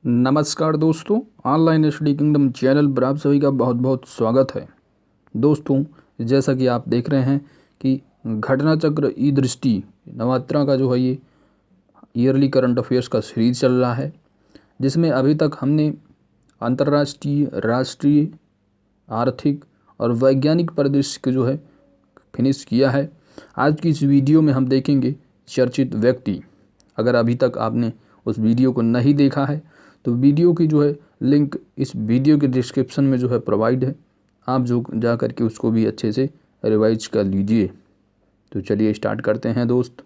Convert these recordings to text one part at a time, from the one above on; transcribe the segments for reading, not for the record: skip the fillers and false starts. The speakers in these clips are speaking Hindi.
नमस्कार दोस्तों, ऑनलाइन स्टडी किंगडम चैनल पर आप सभी का बहुत बहुत स्वागत है। दोस्तों, जैसा कि आप देख रहे हैं कि घटना चक्र ई दृष्टि नवरात्रा का जो है ये ईयरली करंट अफेयर्स का सीरीज चल रहा है, जिसमें अभी तक हमने अंतर्राष्ट्रीय, राष्ट्रीय, आर्थिक और वैज्ञानिक परिदृश्य को जो है फिनिश किया है। आज की इस वीडियो में हम देखेंगे चर्चित व्यक्ति। अगर अभी तक आपने उस वीडियो को नहीं देखा है तो वीडियो की जो है लिंक इस वीडियो के डिस्क्रिप्शन में जो है प्रोवाइड है, आप जो जा कर के उसको भी अच्छे से रिवाइज कर लीजिए। तो चलिए स्टार्ट करते हैं दोस्त।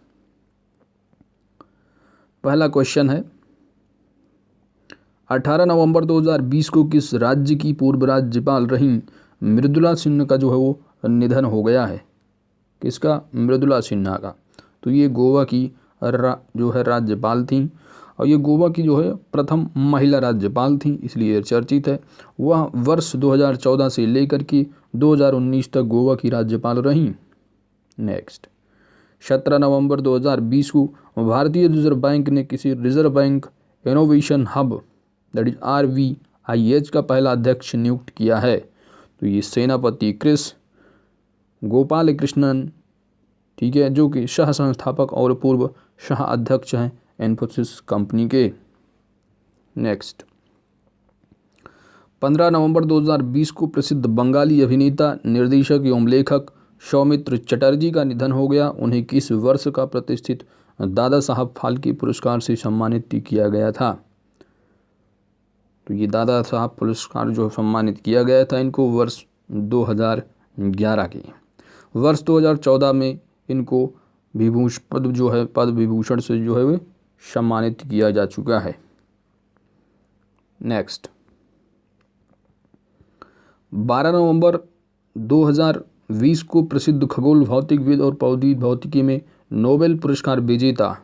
पहला क्वेश्चन है, 18 नवंबर 2020 को किस राज्य की पूर्व राज्यपाल रहीं मृदुला सिन्हा का जो है वो निधन हो गया है? किसका? मृदुला सिन्हा का। तो ये गोवा की जो है राज्यपाल थी और ये गोवा की जो है प्रथम महिला राज्यपाल थी, इसलिए चर्चित है। वह वर्ष 2014 से लेकर के 2019 तक गोवा की राज्यपाल रहीं। नेक्स्ट, 17 नवंबर 2020 को भारतीय रिजर्व बैंक ने किसी reserve bank innovation hub that is RVIH का पहला अध्यक्ष नियुक्त किया है? तो ये सेनापति क्रिस गोपाल कृष्णन, ठीक है, जो कि सह संस्थापक और पूर्व सह अध्यक्ष हैं इन्फोसिस कंपनी के। नेक्स्ट, 15 नवंबर 2020 को प्रसिद्ध बंगाली अभिनेता, निर्देशक एवं लेखक सौमित्र चटर्जी का निधन हो गया। उन्हें किस वर्ष का प्रतिष्ठित दादा साहब फाल्के पुरस्कार से सम्मानित किया गया था? तो ये दादा साहब पुरस्कार जो सम्मानित किया गया था इनको वर्ष 2011 के। वर्ष 2014 में इनको पद्म विभूषण से जो है वे सम्मानित किया जा चुका है। नेक्स्ट, 12 नवंबर 2020 को प्रसिद्ध खगोल भौतिकविद और भौतिकी में नोबेल पुरस्कार विजेता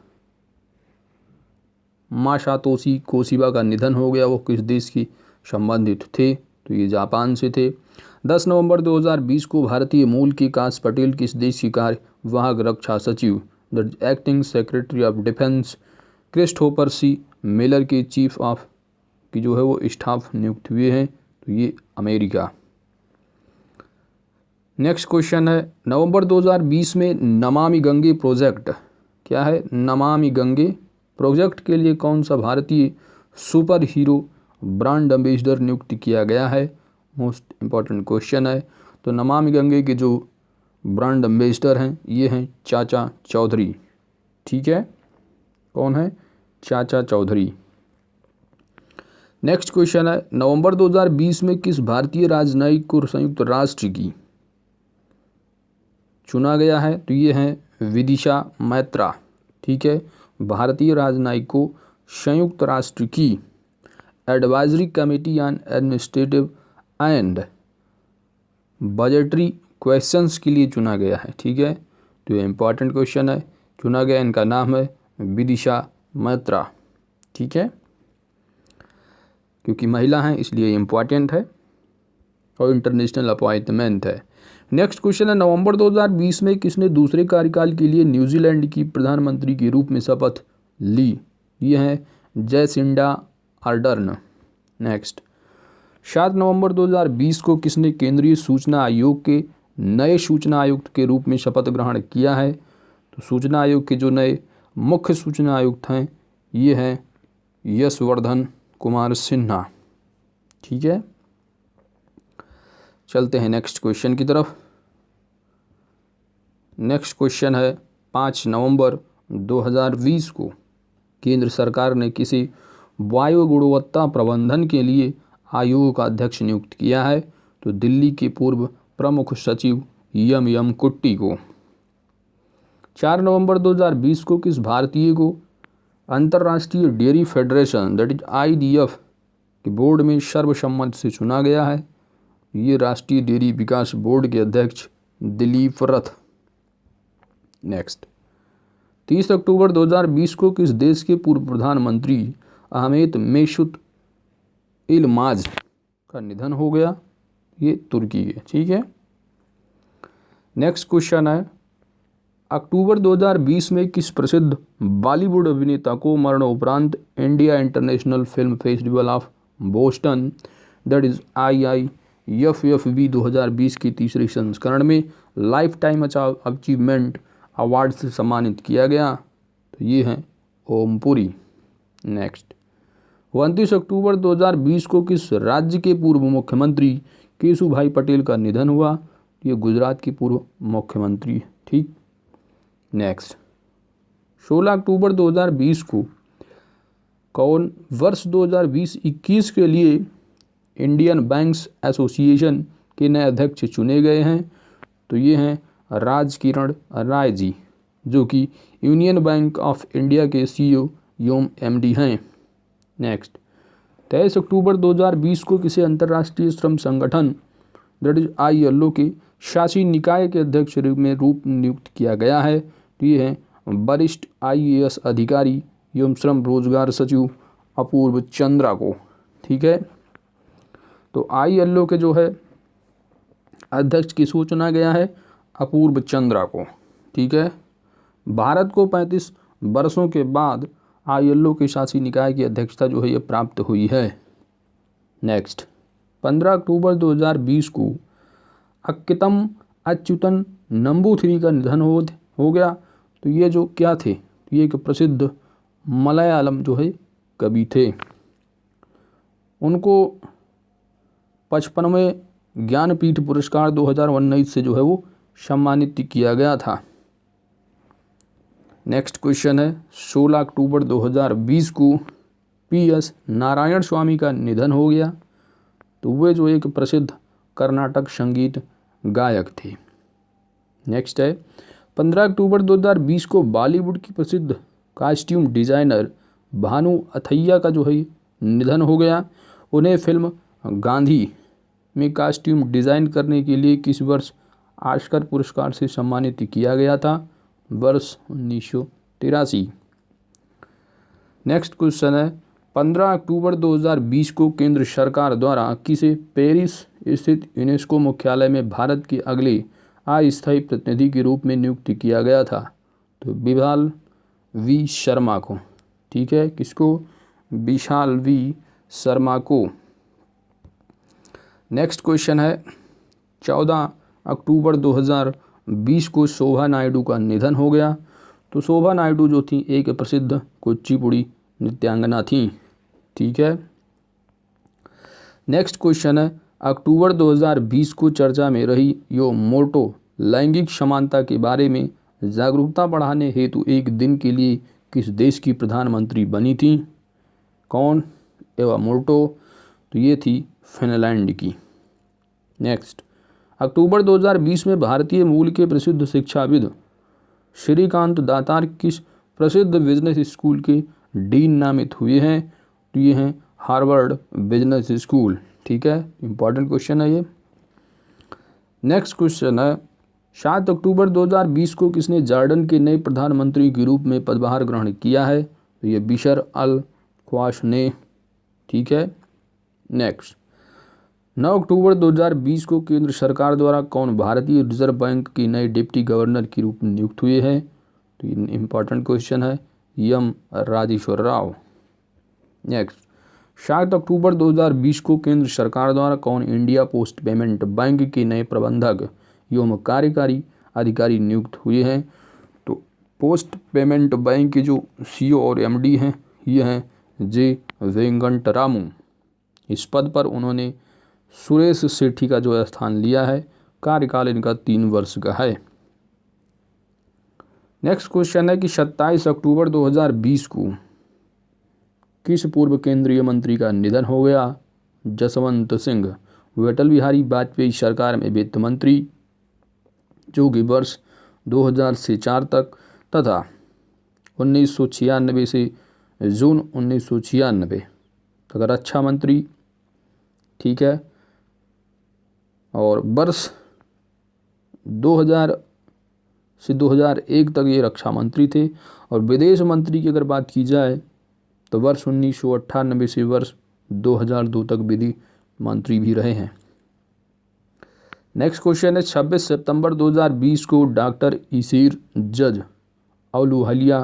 मासातोशी कोशिबा का निधन हो गया। वो किस देश की संबंधित थे? तो ये जापान से थे। 10 नवंबर 2020 को भारतीय मूल की काश पटेल किस देश की कार्यवाहक रक्षा सचिव the acting secretary of defence Christopher C Miller के चीफ ऑफ की जो है वो स्टाफ नियुक्त हुए हैं? तो ये अमेरिका। नेक्स्ट क्वेश्चन है, नवंबर 2020 में नमामि गंगे प्रोजेक्ट, क्या है नमामि गंगे प्रोजेक्ट के लिए कौन सा भारतीय सुपर हीरो ब्रांड एम्बेसडर नियुक्त किया गया है? मोस्ट इम्पॉर्टेंट क्वेश्चन है। तो नमामि गंगे के जो ब्रांड एम्बेसडर हैं ये हैं चाचा चौधरी, ठीक है। कौन है? चाचा चौधरी। नेक्स्ट क्वेश्चन है, नवंबर 2020 में किस भारतीय राजनयिक को संयुक्त राष्ट्र की चुना गया है? तो ये हैं विदिशा मैत्रा, ठीक है। भारतीय राजनयिक को संयुक्त राष्ट्र की advisory committee on administrative and budgetary questions के लिए चुना गया है, ठीक है। तो ये इंपॉर्टेंट क्वेश्चन है। चुना गया, इनका नाम है विदिशा मैत्रा, ठीक है। क्योंकि महिला हैं इसलिए इम्पॉर्टेंट है और इंटरनेशनल अपॉइंटमेंट है। नेक्स्ट क्वेश्चन है, नवंबर 2020 में किसने दूसरे कार्यकाल के लिए न्यूजीलैंड की प्रधानमंत्री के रूप में शपथ ली? ये हैं जैसिंडा आर्डर्न। नेक्स्ट, 7 नवंबर 2020 को किसने केंद्रीय सूचना आयोग के नए सूचना आयुक्त के रूप में शपथ ग्रहण किया है? तो सूचना आयोग के जो नए मुख्य सूचना आयुक्त हैं ये हैं यशवर्धन कुमार सिन्हा, ठीक है। चलते हैं नेक्स्ट क्वेश्चन की तरफ। नेक्स्ट क्वेश्चन है, 5 नवंबर 2020 को केंद्र सरकार ने किसी वायु गुणवत्ता प्रबंधन के लिए आयोग का अध्यक्ष नियुक्त किया है? तो दिल्ली के पूर्व प्रमुख सचिव यम कुट्टी को। 4 नवंबर 2020 को किस भारतीय को अंतर्राष्ट्रीय dairy federation that is IDF के बोर्ड में सर्वसम्मति से चुना गया है? ये राष्ट्रीय डेयरी विकास बोर्ड के अध्यक्ष दिलीप रथ। नेक्स्ट, 30 अक्टूबर 2020 को किस देश के पूर्व प्रधानमंत्री अहमेद मेसूत इल्माज का निधन हो गया? ये तुर्की है, ठीक है। नेक्स्ट क्वेश्चन है, अक्टूबर 2020 में किस प्रसिद्ध बॉलीवुड अभिनेता को मरणोपरांत India international film festival of Boston that is IIFFB 2020 की तीसरे संस्करण में लाइफ टाइम अचीवमेंट अवार्ड से सम्मानित किया गया? तो ये हैं ओम पुरी। नेक्स्ट, 29 अक्टूबर 2020 को किस राज्य के पूर्व मुख्यमंत्री केशुभाई पटेल का निधन हुआ? ये गुजरात के पूर्व मुख्यमंत्री। ठीक। नेक्स्ट, 16 अक्टूबर 2020 को कौन वर्ष 2020-21 के लिए इंडियन बैंक्स एसोसिएशन के नए अध्यक्ष चुने गए हैं? तो ये हैं राज किरण राय जी, जो कि यूनियन बैंक ऑफ इंडिया के CEO एवं MD हैं। नेक्स्ट, 23 अक्टूबर 2020 को किसे अंतर्राष्ट्रीय श्रम संगठन दैट इज ILO के शासी निकाय के अध्यक्ष में रूप नियुक्त किया गया है? तो ये हैं वरिष्ठ IAS अधिकारी एवं श्रम रोजगार सचिव अपूर्व चंद्रा को। ठीक है, तो ILO के जो है अध्यक्ष किसको चुना गया है? अपूर्व चंद्रा को। ठीक है, भारत को 35 वर्षों के बाद ILO के शासी निकाय की अध्यक्षता जो है ये प्राप्त हुई है। नेक्स्ट, 15 अक्टूबर 2020 को अक्कितम अच्युतन नंबूथिरी का निधन हो गया। तो ये जो क्या थे? तो ये एक प्रसिद्ध मलयालम जो है कवि थे। उनको 55वें ज्ञानपीठ पुरस्कार 2019 से जो है वो सम्मानित किया गया था। नेक्स्ट क्वेश्चन है, 16 अक्टूबर 2020 को PS नारायण स्वामी का निधन हो गया। तो वे जो एक प्रसिद्ध कर्नाटक संगीत गायक थे। नेक्स्ट है, 15 अक्टूबर 2020 को बॉलीवुड की प्रसिद्ध कॉस्ट्यूम डिजाइनर भानु अथैया का जो है निधन हो गया। उन्हें फिल्म गांधी में कॉस्ट्यूम डिज़ाइन करने के लिए किस वर्ष ऑस्कर पुरस्कार से सम्मानित किया गया था? वर्ष 1983। नेक्स्ट क्वेश्चन है, 15 अक्टूबर 2020 को केंद्र सरकार द्वारा किसे पेरिस स्थित यूनेस्को मुख्यालय में भारत के अगले अस्थायी प्रतिनिधि के रूप में नियुक्त किया गया था? तो विशाल V शर्मा को। ठीक है, किसको? विशाल V शर्मा को। नेक्स्ट क्वेश्चन है, 14 अक्टूबर 2020 को शोभा नायडू का निधन हो गया। तो शोभा नायडू जो थी एक प्रसिद्ध कुचिपुड़ी नृत्यांगना थी। ठीक है, नेक्स्ट क्वेश्चन है, अक्टूबर 2020 को चर्चा में रही यो मोटो लैंगिक समानता के बारे में जागरूकता बढ़ाने हेतु एक दिन के लिए किस देश की प्रधानमंत्री बनी थी? कौन? एवा मोटो। तो ये थी फिनलैंड की। नेक्स्ट, अक्टूबर 2020 में भारतीय मूल के प्रसिद्ध शिक्षाविद श्रीकांत दातार किस प्रसिद्ध बिजनेस स्कूल के डीन नामित हुए हैं? तो ये हैं हार्वर्ड बिजनेस स्कूल। ठीक है, इंपॉर्टेंट क्वेश्चन है ये। नेक्स्ट क्वेश्चन है, 7 अक्टूबर 2020 को किसने जॉर्डन के नए प्रधानमंत्री के रूप में पदभार ग्रहण किया है? तो ये बिशर अल ख्वाश ने। ठीक है, नेक्स्ट, 9 अक्टूबर 2020 को केंद्र सरकार द्वारा कौन भारतीय रिजर्व बैंक के नए डिप्टी गवर्नर के रूप में नियुक्त हुए हैं? तो ये इंपॉर्टेंट क्वेश्चन है, एम राजेश्वर राव। नेक्स्ट, 7 अक्टूबर 2020 को केंद्र सरकार द्वारा कौन इंडिया पोस्ट पेमेंट बैंक के नए प्रबंधक एवं कार्यकारी अधिकारी नियुक्त हुए हैं? तो पोस्ट पेमेंट बैंक के जो CEO और MD हैं ये हैं J वेंकटरामू। इस पद पर उन्होंने सुरेश सेठी का जो स्थान लिया है। कार्यकाल इनका 3 वर्ष का है। नेक्स्ट क्वेश्चन है कि 27 अक्टूबर 2020 को किस पूर्व केंद्रीय मंत्री का निधन हो गया? जसवंत सिंह। वे अटल बिहारी वाजपेयी सरकार में वित्त मंत्री जो कि वर्ष 2000 से 4 तक तथा 1996 से जून 1996 तक रक्षा मंत्री। ठीक है, और वर्ष 2000 से 2001 तक ये रक्षा मंत्री थे। और विदेश मंत्री की अगर बात की जाए तो वर्ष 1998 से वर्ष 2002 तक विधि मंत्री भी रहे हैं। नेक्स्ट क्वेश्चन है 26 सितंबर 2020 को डॉक्टर इसीर जज अहलुवालिया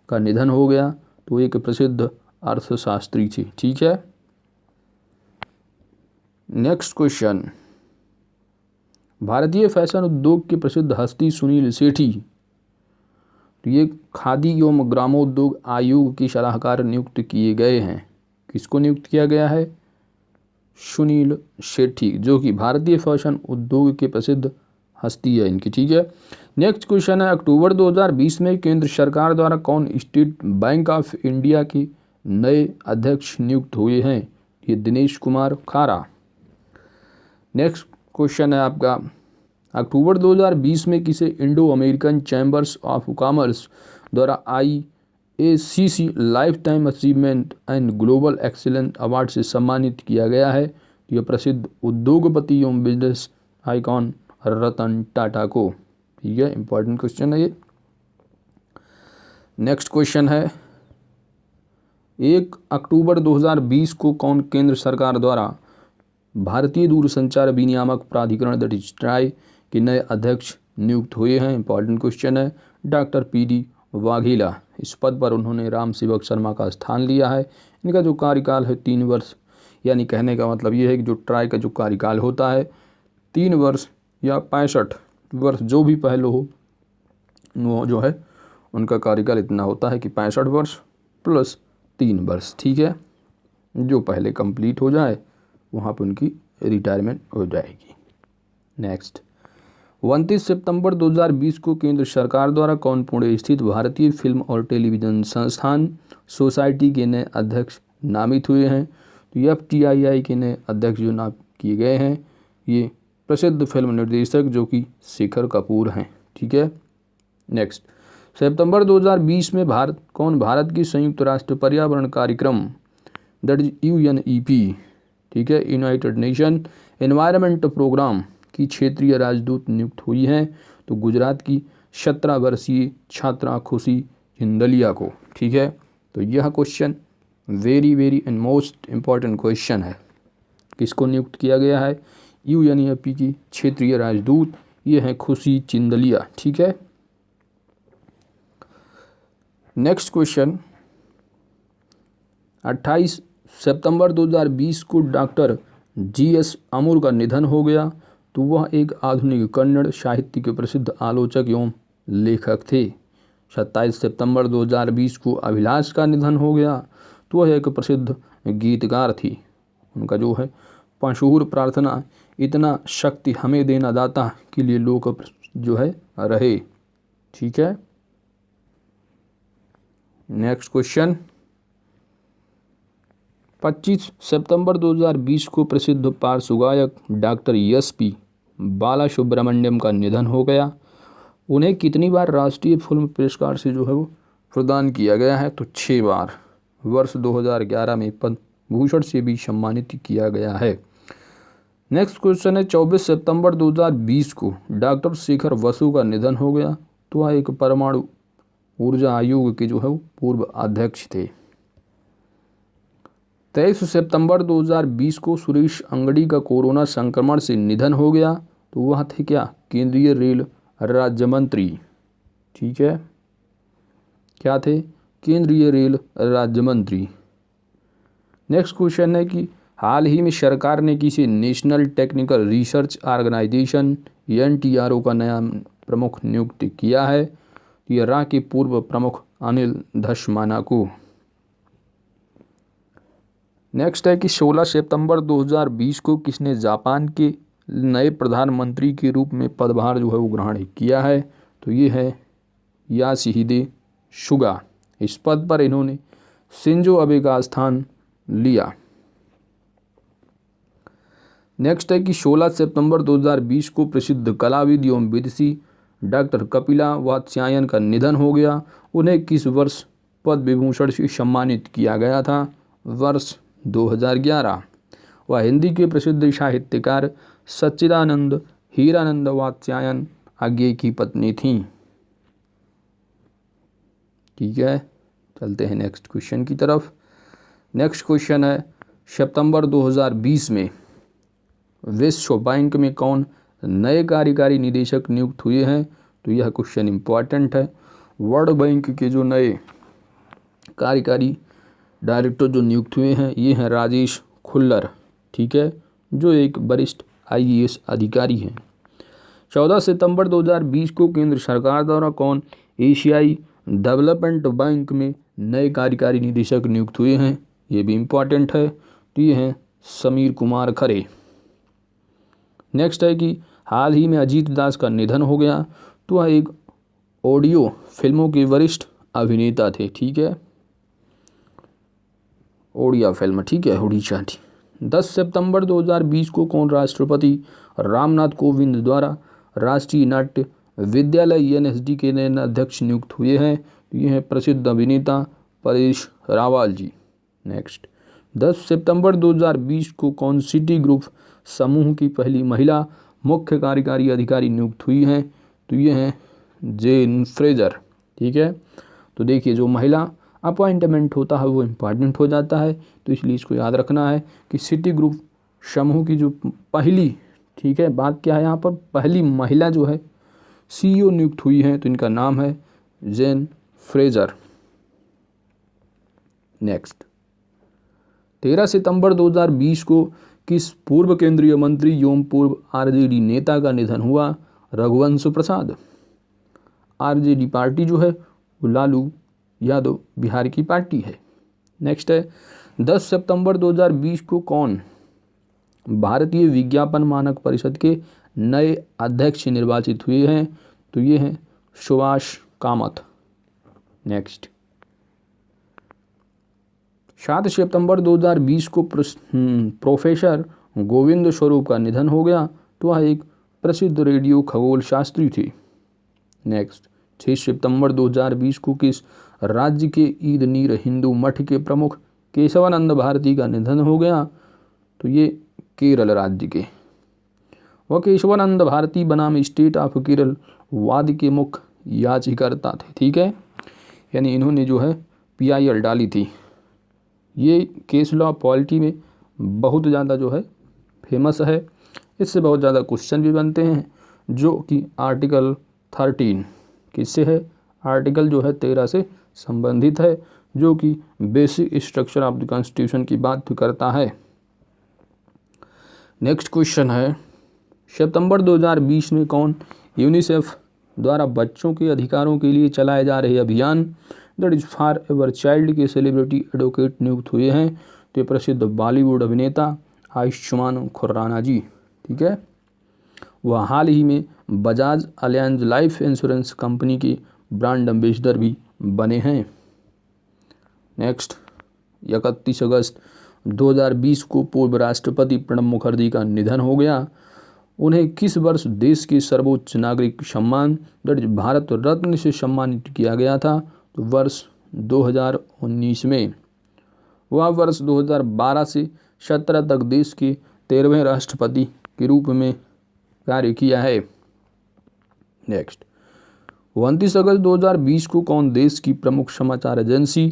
का निधन हो गया। तो एक प्रसिद्ध अर्थशास्त्री थे। ठीक है। नेक्स्ट क्वेश्चन, भारतीय फैशन उद्योग के प्रसिद्ध हस्ती सुनील सेठी, तो ये खादी एवं ग्रामोद्योग आयोग के सलाहकार नियुक्त किए गए हैं। किसको नियुक्त किया गया है? सुनील सेठी, जो कि भारतीय फैशन उद्योग के प्रसिद्ध हस्ती है इनकी। ठीक है। नेक्स्ट क्वेश्चन है अक्टूबर 2020 में केंद्र सरकार द्वारा कौन स्टेट बैंक ऑफ इंडिया के नए अध्यक्ष नियुक्त हुए हैं? ये दिनेश कुमार खारा। नेक्स्ट क्वेश्चन है आपका अक्टूबर 2020 में किसे Indo American chambers of commerce द्वारा IACC life time achievement and global excellence award से सम्मानित किया गया है? यह प्रसिद्ध उद्योगपति एवं बिजनेस आइकॉन रतन टाटा को। ठीक है, इंपॉर्टेंट क्वेश्चन है ये। नेक्स्ट क्वेश्चन है 1 अक्टूबर 2020 को कौन केंद्र सरकार द्वारा भारतीय दूरसंचार विनियामक प्राधिकरण दैट इज ट्राई के नए अध्यक्ष नियुक्त हुए हैं? इंपॉर्टेंट क्वेश्चन है। डॉक्टर PD वाघेला, इस पद पर उन्होंने राम सेवक शर्मा का स्थान लिया है। इनका जो कार्यकाल है 3 वर्ष, यानी कहने का मतलब ये है कि जो ट्राई का जो कार्यकाल होता है 3 वर्ष या 65 वर्ष, जो भी पहले हो वो जो है उनका कार्यकाल इतना होता है कि 65 वर्ष प्लस 3 वर्ष। ठीक है, जो पहले कंप्लीट हो जाए वहाँ पर उनकी रिटायरमेंट हो जाएगी। नेक्स्ट 29 सितंबर 2020 को केंद्र सरकार द्वारा कौन पुणे स्थित भारतीय फिल्म और टेलीविज़न संस्थान सोसाइटी के नए अध्यक्ष नामित हुए हैं? तो FTII के नए अध्यक्ष जो नाम किए गए हैं ये प्रसिद्ध फिल्म निर्देशक जो कि शेखर कपूर हैं। ठीक है। नेक्स्ट सितंबर 2020 में भारत की संयुक्त राष्ट्र पर्यावरण कार्यक्रम दैट इज UNEP, ठीक है, यूनाइटेड नेशन एनवायरनमेंट प्रोग्राम की क्षेत्रीय राजदूत नियुक्त हुई हैं? तो गुजरात की 17 वर्षीय छात्रा खुशी हिंदलिया को। ठीक है। तो यह question very and most important question है। किसको नियुक्त किया गया है? UNEP की क्षेत्रीय राजदूत ये है खुशी चिंदलिया। ठीक है। नेक्स्ट क्वेश्चन 28 सितंबर 2020 को डॉक्टर GS अमूर का निधन हो गया। तो वह एक आधुनिक कन्नड़ साहित्य के प्रसिद्ध आलोचक एवं लेखक थे। 27 सितंबर 2020 को अभिलाष का निधन हो गया। तो वह एक प्रसिद्ध गीतकार थी। उनका जो है मशहूर प्रार्थना इतना शक्ति हमें देना दाता के लिए लोग जो है रहे। ठीक है। नेक्स्ट क्वेश्चन 25 सितंबर 2020 को प्रसिद्ध पार्श्व गायक डॉक्टर SP बालासुब्रमण्यम का निधन हो गया। उन्हें कितनी बार राष्ट्रीय फिल्म पुरस्कार से जो है वो प्रदान किया गया है? तो 6 बार। वर्ष 2011 में पद्म भूषण से भी सम्मानित किया गया है। नेक्स्ट क्वेश्चन है 24 सितंबर 2020 को डॉक्टर शेखर बसु का निधन हो गया। तो वह एक परमाणु ऊर्जा आयोग के जो है वो पूर्व अध्यक्ष थे। 23 सितंबर 2020 को सुरेश अंगड़ी का कोरोना संक्रमण से निधन हो गया। तो वह थे क्या? केंद्रीय रेल राज्य मंत्री। ठीक है, क्या थे? केंद्रीय रेल राज्य मंत्री। नेक्स्ट क्वेश्चन है कि हाल ही में सरकार ने किसी national technical research organization NTRO का नया प्रमुख नियुक्त किया है? यह रा के पूर्व प्रमुख अनिल धस्माना को। नेक्स्ट है कि 16 सितंबर 2020 को किसने जापान के नए प्रधानमंत्री के रूप में पदभार जो है वो ग्रहण किया है? तो ये है योशिहिदे सुगा। इस पद पर इन्होंने शिंजो अबे का स्थान लिया। नेक्स्ट है कि 16 सितंबर 2020 को प्रसिद्ध कलाविद एवं विदुषी डॉक्टर कपिला वात्स्यायन का निधन हो गया। उन्हें किस वर्ष पद्म विभूषण से सम्मानित किया गया था? वर्ष 2011। वह हिंदी के प्रसिद्ध साहित्यकार सच्चिदानंद हीरानंद वात्स्यायन आगे की पत्नी थीं। ठीक है, चलते हैं नेक्स्ट क्वेश्चन की तरफ। नेक्स्ट क्वेश्चन है सितंबर 2020 में विश्व बैंक में कौन नए कार्यकारी निदेशक नियुक्त हुए हैं? तो यह क्वेश्चन इम्पॉर्टेंट है। वर्ल्ड बैंक के जो नए कार्यकारी डायरेक्टर जो नियुक्त हुए हैं ये हैं राजेश खुल्लर, ठीक है, जो एक वरिष्ठ IAS अधिकारी हैं। 14 सितंबर 2020 को केंद्र सरकार द्वारा कौन एशियाई डेवलपमेंट बैंक में नए कार्यकारी निदेशक नियुक्त हुए हैं? ये भी इम्पॉर्टेंट है। तो ये हैं समीर कुमार खरे। नेक्स्ट है कि हाल ही में अजीत दास का निधन हो गया। तो वह एक ऑडियो फिल्मों के वरिष्ठ अभिनेता थे, ठीक है, ओडिया फिल्म, ठीक है, उड़ीसा थी। 10 सितंबर 2020 को कौन राष्ट्रपति रामनाथ कोविंद द्वारा राष्ट्रीय नाट्य विद्यालय NSD के नए अध्यक्ष नियुक्त हुए हैं? तो ये हैं प्रसिद्ध अभिनेता परेश रावल जी। नेक्स्ट 10 सितंबर 2020 को कौन सिटी ग्रुप समूह की पहली महिला मुख्य कार्यकारी अधिकारी नियुक्त हुई हैं? तो ये हैं जेन फ्रेजर, ठीक है। तो देखिए जो महिला अपॉइंटमेंट होता है वो इम्पॉर्टेंट हो जाता है, तो इसलिए इसको याद रखना है कि सिटी ग्रुप समूह की जो पहली, ठीक है, बात क्या है यहाँ पर, पहली महिला जो है CEO नियुक्त हुई है, तो इनका नाम है जेन फ्रेजर। नेक्स्ट 13 सितंबर 2020 को किस पूर्व केंद्रीय मंत्री एवं पूर्व RJD नेता का निधन हुआ? रघुवंश प्रसाद। RJD पार्टी जो है वो लालू यादव बिहार की पार्टी है। नेक्स्ट है 10 सितंबर 2020 को कौन भारतीय विज्ञापन मानक परिषद के नए अध्यक्ष निर्वाचित हुए हैं? तो ये हैं सुभाष कामत। नेक्स्ट 7 सितंबर 2020 को प्रोफेसर गोविंद स्वरूप का निधन हो गया। तो वह एक प्रसिद्ध रेडियो खगोल शास्त्री थे। नेक्स्ट 6 सितंबर 2020 को किस राज्य के ईद नीर हिंदू मठ के प्रमुख केशवानंद भारती का निधन हो गया? तो ये केरल राज्य के। वह केशवानंद भारती बनाम स्टेट ऑफ केरल वाद के मुख्य याचिकाकर्ता थे, ठीक है, यानी इन्होंने जो है PIL डाली थी। ये केस लॉ पॉलिटी में बहुत ज़्यादा जो है फेमस है, इससे बहुत ज़्यादा क्वेश्चन भी बनते हैं, जो कि आर्टिकल 13 किससे है? आर्टिकल जो है 13 से संबंधित है, जो कि basic structure of the constitution की बात करता है। नेक्स्ट क्वेश्चन है सितंबर 2020 में कौन यूनिसेफ द्वारा बच्चों के अधिकारों के लिए चलाए जा रहे अभियान that is for ever child के सेलिब्रिटी एडवोकेट नियुक्त हुए हैं? तो ये प्रसिद्ध बॉलीवुड अभिनेता आयुष्मान खुराना जी, ठीक है। वह हाल ही में Bajaj Allianz life insurance company के ब्रांड एम्बेसडर भी बने हैं। नेक्स्ट 31 अगस्त 2020 को पूर्व राष्ट्रपति प्रणब मुखर्जी का निधन हो गया। उन्हें किस वर्ष देश के सर्वोच्च नागरिक सम्मान दैट इज भारत रत्न से सम्मानित किया गया था? तो वर्ष 2019 में। वह वर्ष 2012 से 17 तक देश के 13वें राष्ट्रपति के रूप में कार्य किया है। नेक्स्ट 29 अगस्त 2020 को कौन देश की प्रमुख समाचार agency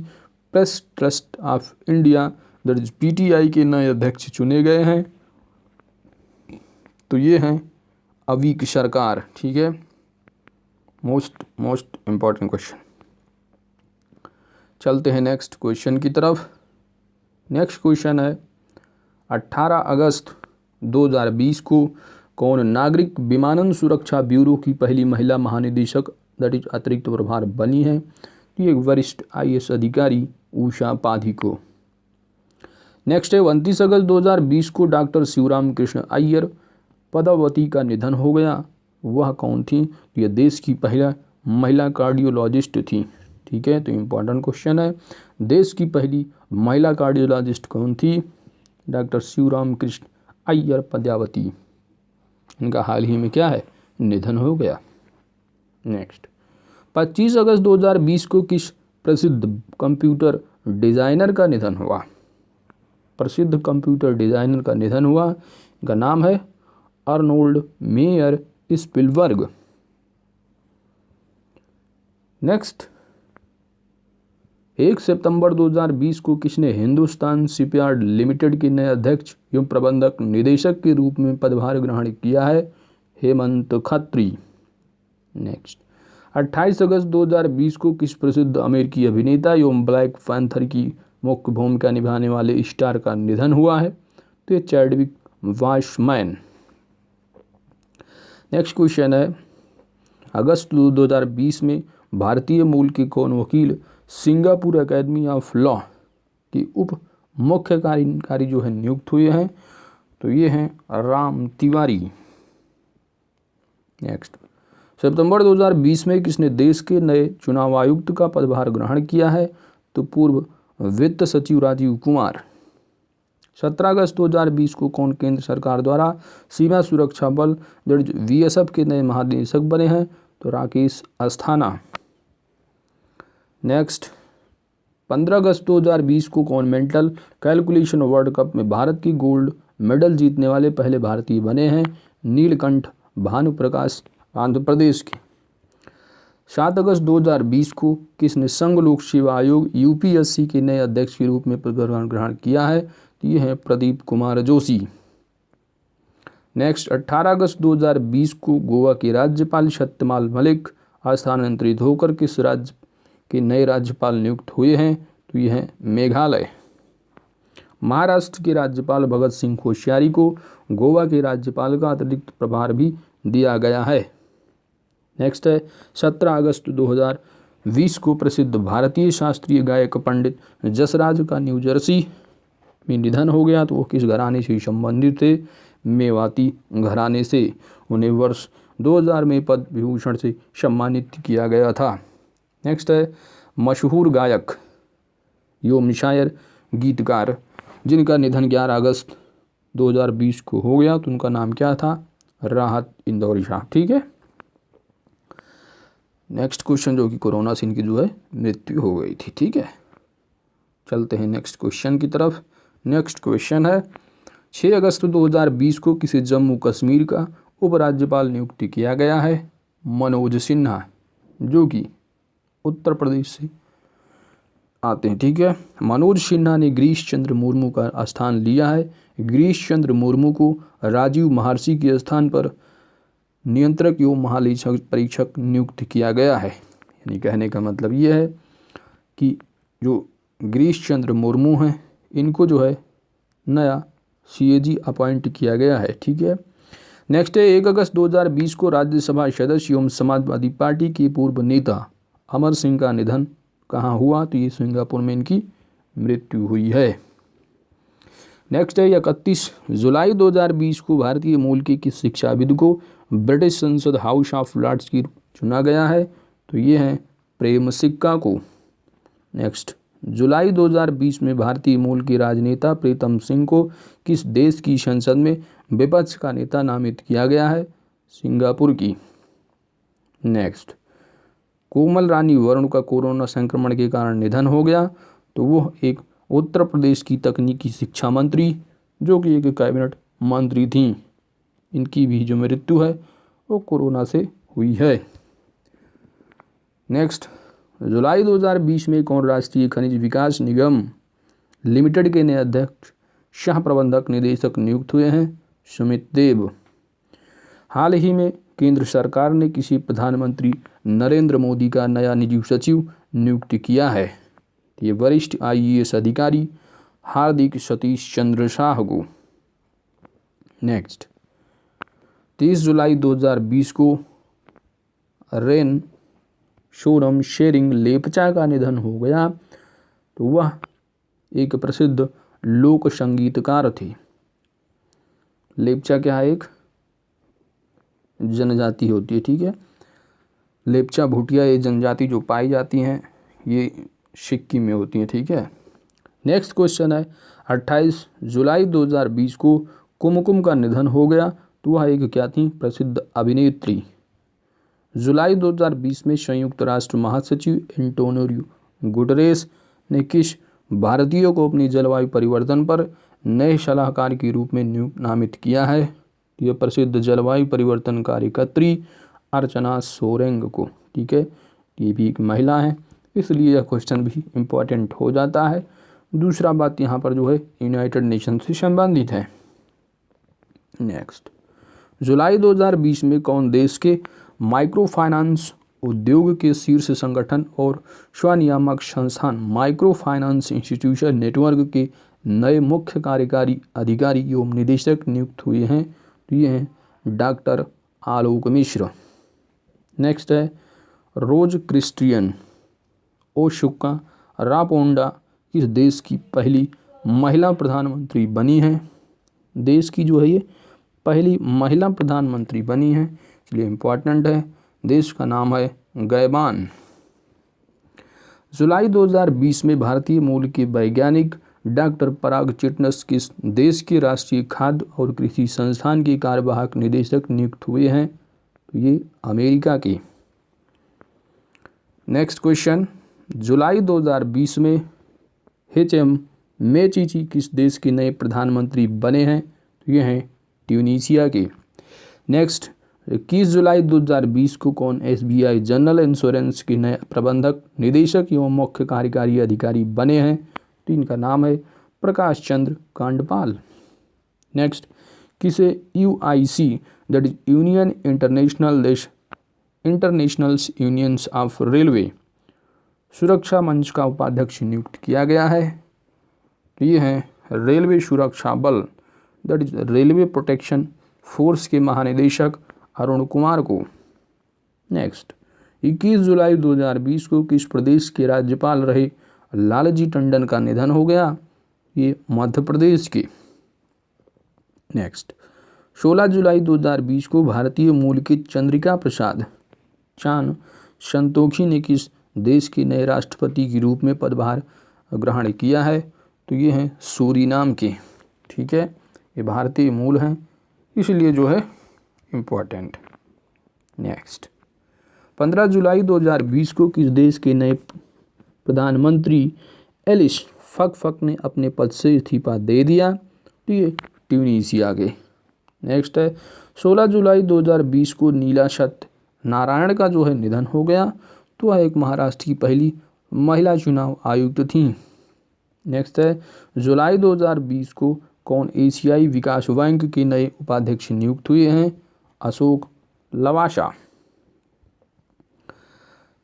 press trust of India that is PTI के नए अध्यक्ष चुने गए हैं? तो ये हैं अवीक सरकार, ठीक है। Most important question. चलते हैं नेक्स्ट क्वेश्चन की तरफ। नेक्स्ट क्वेश्चन है 18 अगस्त 2020 को कौन नागरिक विमानन सुरक्षा ब्यूरो की पहली महिला महानिदेशक दैट इज अतिरिक्त प्रभार बनी है? तो ये वरिष्ठ IAS अधिकारी उषा पाधी को। नेक्स्ट है 29 अगस्त 2020 को डॉक्टर शिवराम कृष्ण अय्यर पदावती का निधन हो गया। वह कौन थी? तो यह देश की पहला महिला कार्डियोलॉजिस्ट थी, ठीक है। तो इम्पॉर्टेंट क्वेश्चन है, देश की पहली महिला कार्डियोलॉजिस्ट कौन थी? डॉक्टर शिवराम कृष्ण अय्यर पदावती। इनका हाल ही में क्या है? निधन हो गया। नेक्स्ट 25 अगस्त 2020 को किस प्रसिद्ध कंप्यूटर डिज़ाइनर का निधन हुआ? प्रसिद्ध कंप्यूटर डिज़ाइनर का निधन हुआ, इनका नाम है अर्नोल्ड मेयर स्पिलबर्ग। नेक्स्ट 1 सितंबर 2020 को किसने हिंदुस्तान शिपयार्ड लिमिटेड के नए अध्यक्ष एवं प्रबंधक निदेशक के रूप में पदभार ग्रहण किया है? हेमंत खत्री। नेक्स्ट, 28 अगस्त 2020 को किस प्रसिद्ध अमेरिकी अभिनेता एवं ब्लैक पैंथर की मुख्य भूमिका निभाने वाले स्टार का निधन हुआ है? तो ये चैडविक बॉसमैन। नेक्स्ट क्वेश्चन है, अगस्त 2020 में भारतीय मूल के कौन वकील सिंगापुर एकेडमी ऑफ लॉ के उप मुख्य कार्यकारी जो है नियुक्त हुए हैं? तो ये हैं राम तिवारी। नेक्स्ट, सितंबर 2020 में किसने देश के नए चुनाव आयुक्त का पदभार ग्रहण किया है? तो पूर्व वित्त सचिव राजीव कुमार। 17 अगस्त 2020 को कौन केंद्र सरकार द्वारा सीमा सुरक्षा बल बीएसएफ के नए महानिदेशक बने हैं? तो राकेश अस्थाना। नेक्स्ट, 15 अगस्त 2020 को कौन मेंटल कैलकुलेशन वर्ल्ड कप में भारत की गोल्ड मेडल जीतने वाले पहले भारतीय बने हैं? नीलकंठ भानुप्रकाश, आंध्र प्रदेश के। 7 अगस्त 2020 को किसने संघ लोक सेवा आयोग यूपीएससी के नए अध्यक्ष के रूप में पदभार ग्रहण किया है? तो ये है प्रदीप कुमार जोशी। नेक्स्ट, 18 अगस्त 2020 को गोवा के राज्यपाल सत्यपाल मलिक स्थानांतरित होकर किस राज्य के नए राज्यपाल नियुक्त हुए हैं? तो ये है मेघालय। महाराष्ट्र के राज्यपाल भगत सिंह कोश्यारी को गोवा के राज्यपाल का अतिरिक्त प्रभार भी दिया गया है। नेक्स्ट है, 17 अगस्त 2020 को प्रसिद्ध भारतीय शास्त्रीय गायक पंडित जसराज का न्यू जर्सी में निधन हो गया। तो वो किस घराने से संबंधित थे? मेवाती घराने से। उन्हें वर्ष 2000 में पद्म विभूषण से सम्मानित किया गया था। नेक्स्ट है, मशहूर गायक एवं शायर गीतकार जिनका निधन 11 अगस्त 2020 को हो गया, तो उनका नाम क्या था? राहत इंदौरी शाह। ठीक है। नेक्स्ट क्वेश्चन जो कि कोरोना से इनकी जो है मृत्यु हो गई थी। ठीक है, चलते हैं नेक्स्ट क्वेश्चन की तरफ। नेक्स्ट क्वेश्चन है, 6 अगस्त 2020 को किसे जम्मू कश्मीर का उपराज्यपाल नियुक्त किया गया है? मनोज सिन्हा, जो कि उत्तर प्रदेश से आते हैं। ठीक है, मनोज सिन्हा ने गिरीश चंद्र मुर्मू का स्थान लिया है। गिरीश चंद्र मुर्मू को राजीव महर्षि के स्थान पर नियंत्रक एवं महालेखा परीक्षक नियुक्त किया गया है। यानी कहने का मतलब ये है कि जो गिरीश चंद्र मुर्मू हैं इनको जो है नया सीएजी अपॉइंट किया गया है। ठीक है। नेक्स्ट है, 1 अगस्त 2020 को राज्यसभा सदस्य एवं समाजवादी पार्टी के पूर्व नेता अमर सिंह का निधन कहाँ हुआ? तो ये सिंगापुर में इनकी मृत्यु हुई है। नेक्स्ट है, 31 जुलाई 2020 को भारतीय मूल के किस शिक्षाविद को ब्रिटिश संसद हाउस ऑफ लॉर्ड्स की चुना गया है? तो ये है प्रेम सिक्का को। नेक्स्ट, जुलाई 2020 में भारतीय मूल के राजनेता प्रीतम सिंह को किस देश की संसद में विपक्ष का नेता नामित किया गया है? सिंगापुर की। नेक्स्ट, कोमल रानी वरुण का कोरोना संक्रमण के कारण निधन हो गया। तो वो एक उत्तर प्रदेश की तकनीकी शिक्षा मंत्री जो कि एक कैबिनेट मंत्री थीं, इनकी भी जो मृत्यु है वो कोरोना से हुई है। नेक्स्ट, जुलाई 2020 में कौन राष्ट्रीय खनिज विकास निगम लिमिटेड के नए अध्यक्ष सह प्रबंधक निदेशक नियुक्त हुए हैं? सुमित देव। हाल ही में केंद्र सरकार ने किसी प्रधानमंत्री नरेंद्र मोदी का नया निजी सचिव नियुक्त किया है? ये वरिष्ठ आईएएस अधिकारी हार्दिक सतीश चंद्र शाह को। नेक्स्ट, 30 जुलाई 2020 को रेन सोनम शेरिंग लेपचा का निधन हो गया। तो वह एक प्रसिद्ध लोक संगीतकार थे। लेपचा क्या है? एक जनजाति होती है। ठीक है, लेपचा भूटिया ये जनजाति जो पाई जाती हैं ये सिक्किम में होती हैं। ठीक है। नेक्स्ट क्वेश्चन है, 28 जुलाई 2020 को कुमकुम का निधन हो गया। तो वह एक क्या थी? प्रसिद्ध अभिनेत्री। जुलाई 2020 में संयुक्त राष्ट्र महासचिव एंटोनियो गुटरेस ने किस भारतीय को अपनी जलवायु परिवर्तन पर नए सलाहकार के रूप में नामित किया है? यह प्रसिद्ध जलवायु परिवर्तन कार्यकर्त्री अर्चना सोरेंग को। ठीक है, ये भी एक महिला है, इसलिए यह क्वेश्चन भी इम्पोर्टेंट हो जाता है। दूसरा बात यहाँ पर जो है यूनाइटेड नेशन से संबंधित है। नेक्स्ट, जुलाई 2020 में कौन देश के माइक्रो फाइनेंस उद्योग के शीर्ष संगठन और स्वनियामक संस्थान माइक्रो फाइनेंस इंस्टीट्यूशन नेटवर्क के नए मुख्य कार्यकारी अधिकारी एवं निदेशक नियुक्त हुए हैं? तो ये हैं डॉक्टर आलोक मिश्र। नेक्स्ट है रोज क्रिस्टियन ओशुका रापोंडा किस देश की पहली महिला प्रधानमंत्री बनी है? देश की जो है ये पहली महिला प्रधानमंत्री बनी है, इसलिए इम्पोर्टेंट है। देश का नाम है गैबान। जुलाई 2020 में भारतीय मूल के वैज्ञानिक डॉक्टर पराग चिटनिस किस देश के राष्ट्रीय खाद्य और कृषि संस्थान के कार्यवाहक निदेशक नियुक्त हुए हैं? तो ये अमेरिका के। नेक्स्ट क्वेश्चन, जुलाई 2020 में HM मेचीची किस देश के नए प्रधानमंत्री बने हैं? तो ये हैं ट्यूनीशिया के। नेक्स्ट, 21 जुलाई 2020 को कौन SBI जनरल इंश्योरेंस के नए प्रबंधक निदेशक एवं मुख्य कार्यकारी अधिकारी बने हैं? तो इनका नाम है प्रकाश चंद्र कांडपाल। नेक्स्ट, किसे UIC that is union internationals unions of railway सुरक्षा मंच का उपाध्यक्ष नियुक्त किया गया है? तो ये हैं रेलवे सुरक्षा बल that is railway protection force के महानिदेशक अरुण कुमार को। नेक्स्ट, 21 जुलाई 2020 को किस प्रदेश के राज्यपाल रहे लालजी टंडन का निधन हो गया? ये मध्य प्रदेश के। नेक्स्ट, 16 जुलाई 2020 को भारतीय मूल के चंद्रिका प्रसाद चान संतोखी ने किस देश के नए राष्ट्रपति के रूप में पदभार ग्रहण किया है? तो ये हैं सूरीनाम के। ठीक है, ये भारतीय मूल हैं, इसलिए जो है इम्पोर्टेंट। नेक्स्ट, 15 जुलाई 2020 को किस देश के नए प्रधानमंत्री एलिस फकफक ने अपने पद से इस्तीफा दे दिया? तो ये ट्यूनीशिया के। नेक्स्ट है 16 जुलाई 2020 को नीला सत्य नारायण का जो है निधन हो गया, तो वह एक महाराष्ट्र की पहली महिला चुनाव आयुक्त थी। नेक्स्ट है जुलाई 2020 को कौन एशियाई विकास बैंक के नए उपाध्यक्ष नियुक्त हुए हैं? अशोक लवासा।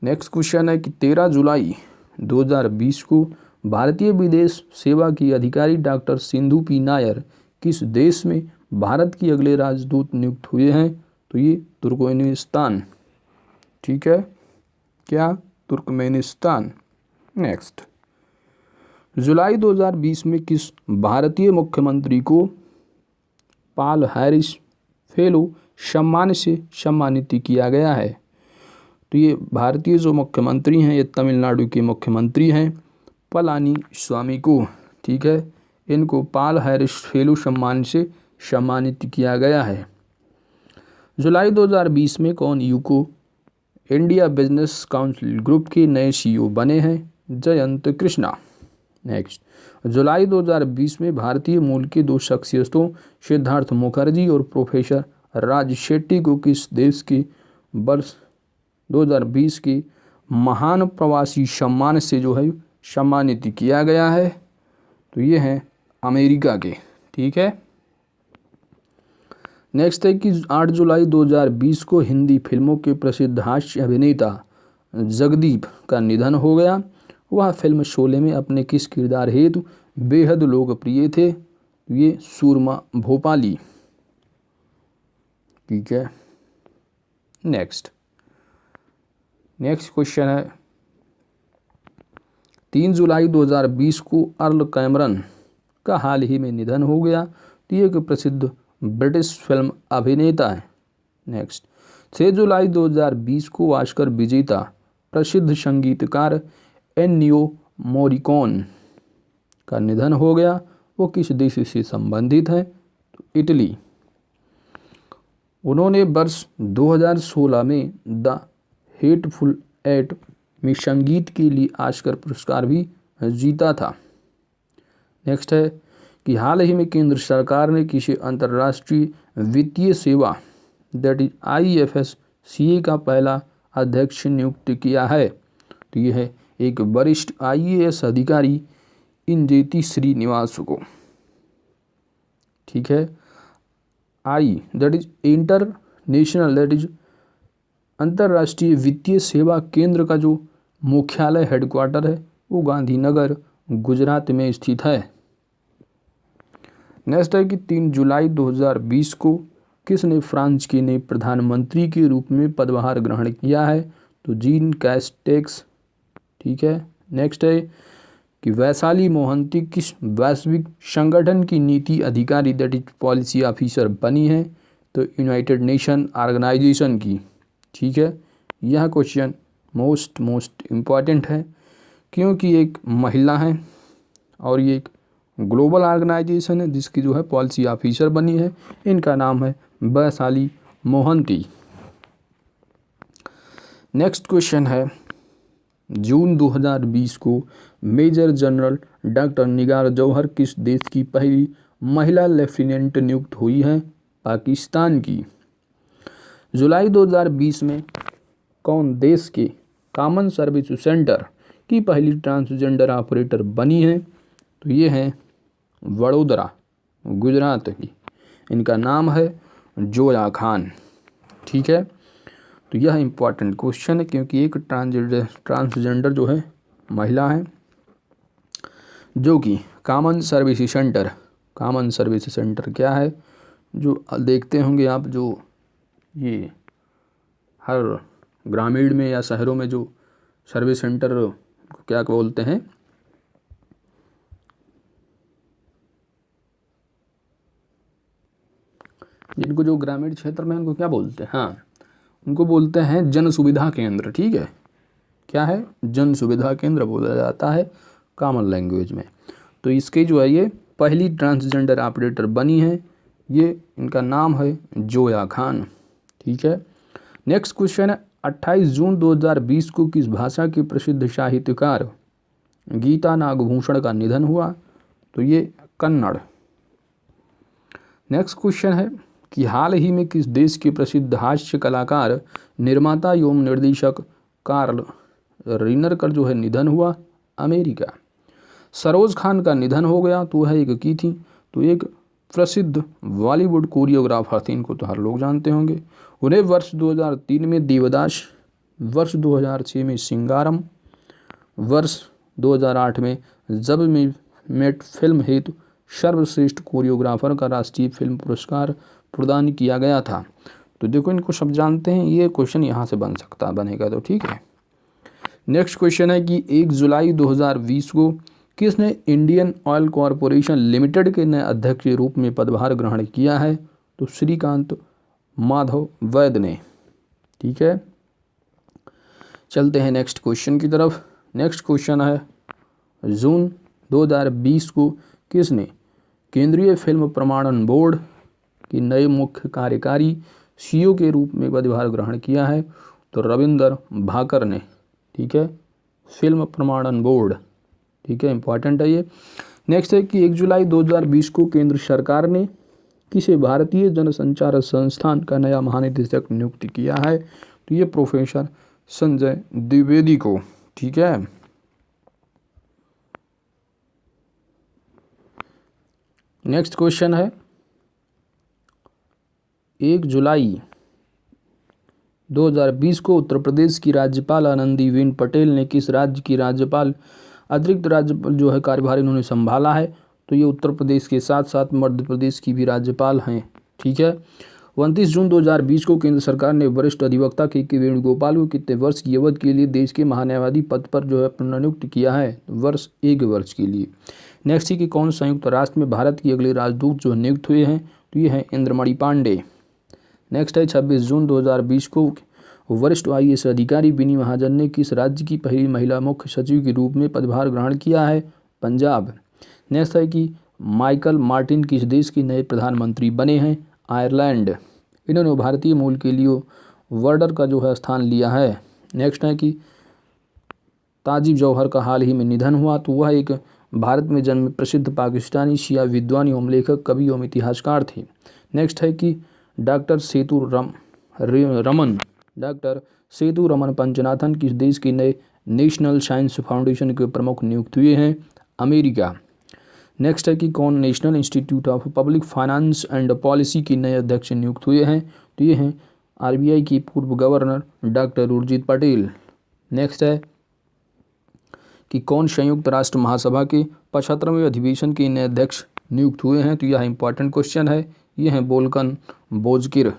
नेक्स्ट क्वेश्चन है कि 13 जुलाई 2020 को भारतीय विदेश सेवा की अधिकारी डॉक्टर सिंधु पी नायर किस देश में भारत की अगले राजदूत नियुक्त हुए हैं? तो ये तुर्कमेनिस्तान। ठीक है, क्या? तुर्कमेनिस्तान। नेक्स्ट, जुलाई 2020 में किस भारतीय मुख्यमंत्री को पॉल हैरिस फेलो सम्मान से सम्मानित किया गया है? तो ये भारतीय जो मुख्यमंत्री हैं, ये तमिलनाडु के मुख्यमंत्री हैं पलानी स्वामी को। ठीक है, इनको पॉल हैरिस फेलो सम्मान से सम्मानित किया गया है। जुलाई 2020 में कौन UCO India business council group के नए CEO बने हैं? जयंत कृष्णा। नेक्स्ट, जुलाई 2020 में भारतीय मूल के दो शख्सियतों सिद्धार्थ मुखर्जी और प्रोफेसर राज शेट्टी को किस देश के वर्ष 2020 के महान प्रवासी सम्मान से जो है सम्मानित किया गया है? तो ये हैं अमेरिका के। ठीक है, नेक्स्ट है कि 8 जुलाई 2020 को हिंदी फिल्मों के प्रसिद्ध हास्य अभिनेता जगदीप का निधन हो गया। वह फिल्म शोले में अपने किस किरदार हेतु बेहद लोकप्रिय थे? ये सूरमा भोपाली। ठीक है, नेक्स्ट क्वेश्चन है 3 जुलाई 2020 को अर्ल कैमरन का हाल ही में निधन हो गया। तो ये एक प्रसिद्ध ब्रिटिश फिल्म अभिनेता है। नेक्स्ट, 6 जुलाई 2020 को ऑस्कर विजेता प्रसिद्ध संगीतकार एन्नियो मोरिकॉन का निधन हो गया। वो किस देश से संबंधित हैं? तो इटली। उन्होंने वर्ष 2016 में द हेटफुल एट में संगीत के लिए ऑस्कर पुरस्कार भी जीता था। नेक्स्ट है कि हाल ही में केंद्र सरकार ने किसी अंतर्राष्ट्रीय वित्तीय सेवा दैट इज IFSCA का पहला अध्यक्ष नियुक्त किया है? तो यह है एक वरिष्ठ IAS अधिकारी इंजेती श्रीनिवास को। ठीक है, I that is international that is अंतर्राष्ट्रीय वित्तीय सेवा केंद्र का जो मुख्यालय हेडक्वार्टर है वो गांधीनगर गुजरात में स्थित है। नेक्स्ट है कि 3 जुलाई 2020 को किसने फ्रांस के नए प्रधानमंत्री के रूप में पदभार ग्रहण किया है? तो जीन कैस्टेक्स। ठीक है। नेक्स्ट है कि वैशाली मोहंती किस वैश्विक संगठन की नीति अधिकारी दैट इज पॉलिसी ऑफिसर बनी है? तो यूनाइटेड नेशन ऑर्गेनाइजेशन की। ठीक है। यह क्वेश्चन मोस्ट इम्पॉर्टेंट है क्योंकि एक महिला है और ये एक ग्लोबल ऑर्गेनाइजेशन है जिसकी जो है पॉलिसी ऑफिसर बनी है। इनका नाम है वैशाली मोहंती। नेक्स्ट क्वेश्चन है जून 2020 को मेजर जनरल डॉक्टर निगार जौहर किस देश की पहली महिला लेफ्टिनेंट नियुक्त हुई है? पाकिस्तान की। जुलाई 2020 में कौन देश के कॉमन सर्विस सेंटर की पहली ट्रांसजेंडर ऑपरेटर बनी है? तो ये है वडोदरा गुजरात की। इनका नाम है जोया खान। ठीक है। तो यह इम्पॉर्टेंट क्वेश्चन है क्योंकि एक ट्रांसजेंडर जो है महिला है जो कि कॉमन सर्विस सेंटर क्या है जो देखते होंगे आप, जो ये हर ग्रामीण में या शहरों में जो सर्विस सेंटर को क्या बोलते हैं? जिनको जो ग्रामीण क्षेत्र में उनको क्या बोलते हैं? हाँ, उनको बोलते हैं जन सुविधा केंद्र। ठीक है। क्या है? जन सुविधा केंद्र बोला जाता है कॉमन लैंग्वेज में। तो इसके जो है ये पहली ट्रांसजेंडर ऑपरेटर बनी है, ये इनका नाम है जोया खान। ठीक है। नेक्स्ट क्वेश्चन है 28 जून 2020 को किस भाषा के प्रसिद्ध साहित्यकार गीता नागभूषण का निधन हुआ? तो ये कन्नड़। नेक्स्ट क्वेश्चन है कि हाल ही में किस देश के प्रसिद्ध हास्य कलाकार, निर्माता एवं निर्देशक कार्ल रीनर का जो है निधन हुआ? अमेरिका। सरोज खान का निधन हो गया तो वह एक की थी, तो एक प्रसिद्ध बॉलीवुड कोरियोग्राफर थी, इनको तो हर लोग जानते होंगे। उन्हें वर्ष 2003 में देवदास, वर्ष 2006 में सिंगारम, वर्ष 2008 में जब में मेट फिल्म हेतु सर्वश्रेष्ठ कोरियोग्राफर का राष्ट्रीय फिल्म पुरस्कार प्रदान किया गया था। तो देखो इनको सब जानते हैं, ये क्वेश्चन यहाँ से बनेगा। तो ठीक है। नेक्स्ट क्वेश्चन है कि 1 जुलाई 2020 को किसने इंडियन ऑयल कॉरपोरेशन लिमिटेड के नए अध्यक्ष के रूप में पदभार ग्रहण किया है? तो श्रीकांत माधव वैद ने। ठीक है। चलते हैं नेक्स्ट क्वेश्चन की तरफ। नेक्स्ट क्वेश्चन है जून 2020 को किसने केंद्रीय फिल्म प्रमाणन बोर्ड की नए मुख्य कार्यकारी सीईओ के रूप में पदभार ग्रहण किया है? तो रविंदर भाकर ने। ठीक है। फिल्म प्रमाणन बोर्ड। ठीक है, इंपॉर्टेंट है ये। नेक्स्ट है कि 1 जुलाई 2020 को केंद्र सरकार ने किसे भारतीय जनसंचार संस्थान का नया महानिदेशक नियुक्त किया है? तो ये प्रोफेसर संजय द्विवेदी को। ठीक है। नेक्स्ट क्वेश्चन है 1 जुलाई 2020 को उत्तर प्रदेश की राज्यपाल आनंदीबेन पटेल ने किस राज्य की राज्यपाल अतिरिक्त राज्यपाल जो है कार्यभार इन्होंने संभाला है? तो ये उत्तर प्रदेश के साथ साथ मध्य प्रदेश की भी राज्यपाल हैं। ठीक है। 29 जून 2020 को केंद्र सरकार ने वरिष्ठ अधिवक्ता के वेणुगोपाल को कितने वर्ष की अवधि के लिए देश के महान्यायवादी पद पर जो है पुनर्नियुक्त किया है? वर्ष 1 वर्ष के लिए। नेक्स्ट है कि कौन संयुक्त राष्ट्र में भारत की अगले राजदूत जो नियुक्त हुए हैं? तो ये है इंद्रमणि पांडे। नेक्स्ट है 26 जून 2020 को वरिष्ठ IAS अधिकारी विनी महाजन ने किस राज्य की पहली महिला मुख्य सचिव के रूप में पदभार ग्रहण किया है? पंजाब। नेक्स्ट है कि माइकल मार्टिन किस देश के नए प्रधानमंत्री बने हैं? आयरलैंड। इन्होंने भारतीय मूल के लिए वर्डर का जो है स्थान लिया है। नेक्स्ट है कि ताजिब जौहर का हाल ही में निधन हुआ, तो वह एक भारत में जन्मे प्रसिद्ध पाकिस्तानी शिया विद्वान एवं लेखक, कवि एवं इतिहासकार थे। नेक्स्ट है कि डॉक्टर सेतु रमन पंचनाथन किस देश के नए नेशनल साइंस फाउंडेशन के प्रमुख नियुक्त हुए हैं? अमेरिका। नेक्स्ट है कि कौन national institute of public finance and policy के नए अध्यक्ष नियुक्त हुए हैं, तो ये हैं आरबीआई की पूर्व governor doctor Urjit Patel. Next है कि कौन संयुक्त राष्ट्र महासभा के 75वें अधिवेशन के नए अध्यक्ष नियुक्त हुए हैं, तो यह इंपॉर्टेंट क्वेश्चन है, ये हैं वोल्कन बोजकिर।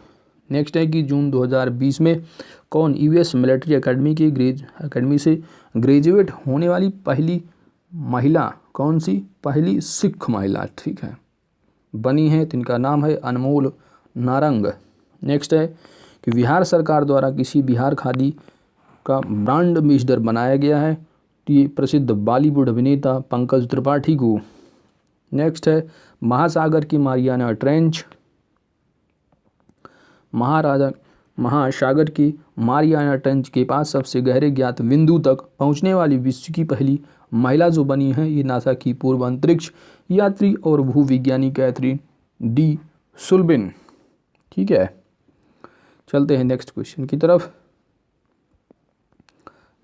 नेक्स्ट है कि जून 2020 में कौन यूएस मिलिट्री अकेडमी से ग्रेजुएट होने वाली पहली महिला, कौन सी पहली सिख महिला, ठीक है, बनी है, तो इनका नाम है अनमोल नारंग। नेक्स्ट है कि बिहार सरकार द्वारा किसी बिहार खादी का ब्रांड एम्बेसडर बनाया गया है, तो ये प्रसिद्ध बॉलीवुड अभिनेता पंकज त्रिपाठी को। नेक्स्ट है महासागर की मारियाना ट्रेंच, महासागर की मारियाना ट्रेंच के पास सबसे गहरे ज्ञात बिंदु तक पहुंचने वाली विश्व की पहली महिला जो बनी है, ये नासा की पूर्व अंतरिक्ष यात्री और भूविज्ञानी कैथरीन डी सुल्बिन। ठीक है, चलते हैं नेक्स्ट क्वेश्चन की तरफ।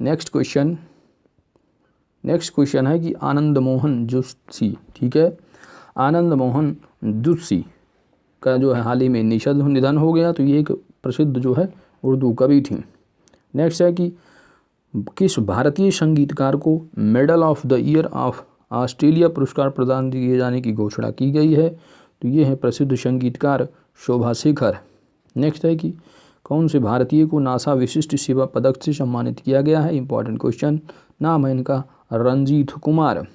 नेक्स्ट क्वेश्चन है कि आनंद मोहन जोशी, ठीक है, आनंद मोहन जोशी का जो है हाल ही में निधन हो गया, तो ये एक प्रसिद्ध जो है उर्दू कवि थी। नेक्स्ट है कि किस भारतीय संगीतकार को medal of the year of Australia पुरस्कार प्रदान किए जाने की घोषणा की गई है, तो ये है प्रसिद्ध संगीतकार शोभा शेखर। नेक्स्ट है कि कौन से भारतीय को नासा विशिष्ट सेवा पदक से सम्मानित किया गया है, इंपॉर्टेंट क्वेश्चन, नाम है इनका रंजीत कुमार।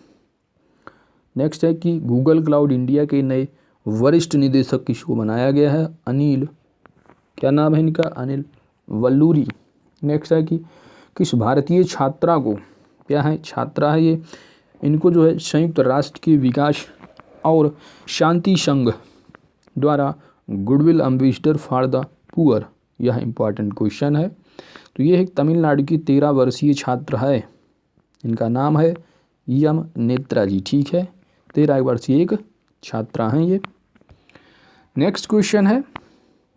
नेक्स्ट है कि गूगल क्लाउड इंडिया के नए वरिष्ठ निदेशक किसको बनाया गया है, अनिल, क्या नाम है इनका, अनिल वल्लूरी। नेक्स्ट है कि किस भारतीय छात्रा को, क्या है, छात्रा है ये, इनको जो है संयुक्त राष्ट्र के विकास और शांति संघ द्वारा goodwill ambassador for the poor, यह इंपॉर्टेंट क्वेश्चन है। तो ये एक तमिलनाडु की 13 वर्षीय छात्र है, इनका नाम है यम नेत्रा जी, ठीक है, 13 वर्षीय एक छात्रा हैं ये। नेक्स्ट क्वेश्चन है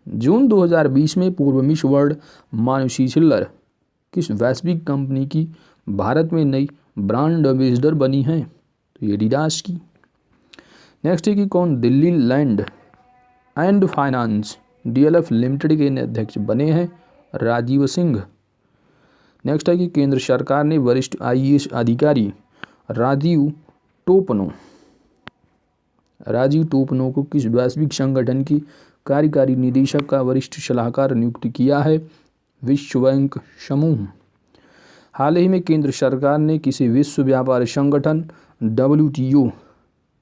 जून 2020 में पूर्व मिस वर्ल्ड मानुषी छिल्लर किस वैश्विक कंपनी की भारत में नई ब्रांड एम्बेसडर बनी है, तो ये एडिडास की। नेक्स्ट है कि कौन Delhi land and finance DLF limited के अध्यक्ष बने हैं, राजीव सिंह। नेक्स्ट है कि केंद्र सरकार ने वरिष्ठ आईएएस अधिकारी राजीव टोपनो को किस वैश्विक संगठन की कार्यकारी निदेशक का वरिष्ठ सलाहकार नियुक्त किया है, विश्व बैंक समूह। हाल ही में केंद्र सरकार ने किसी विश्व व्यापार संगठन WTO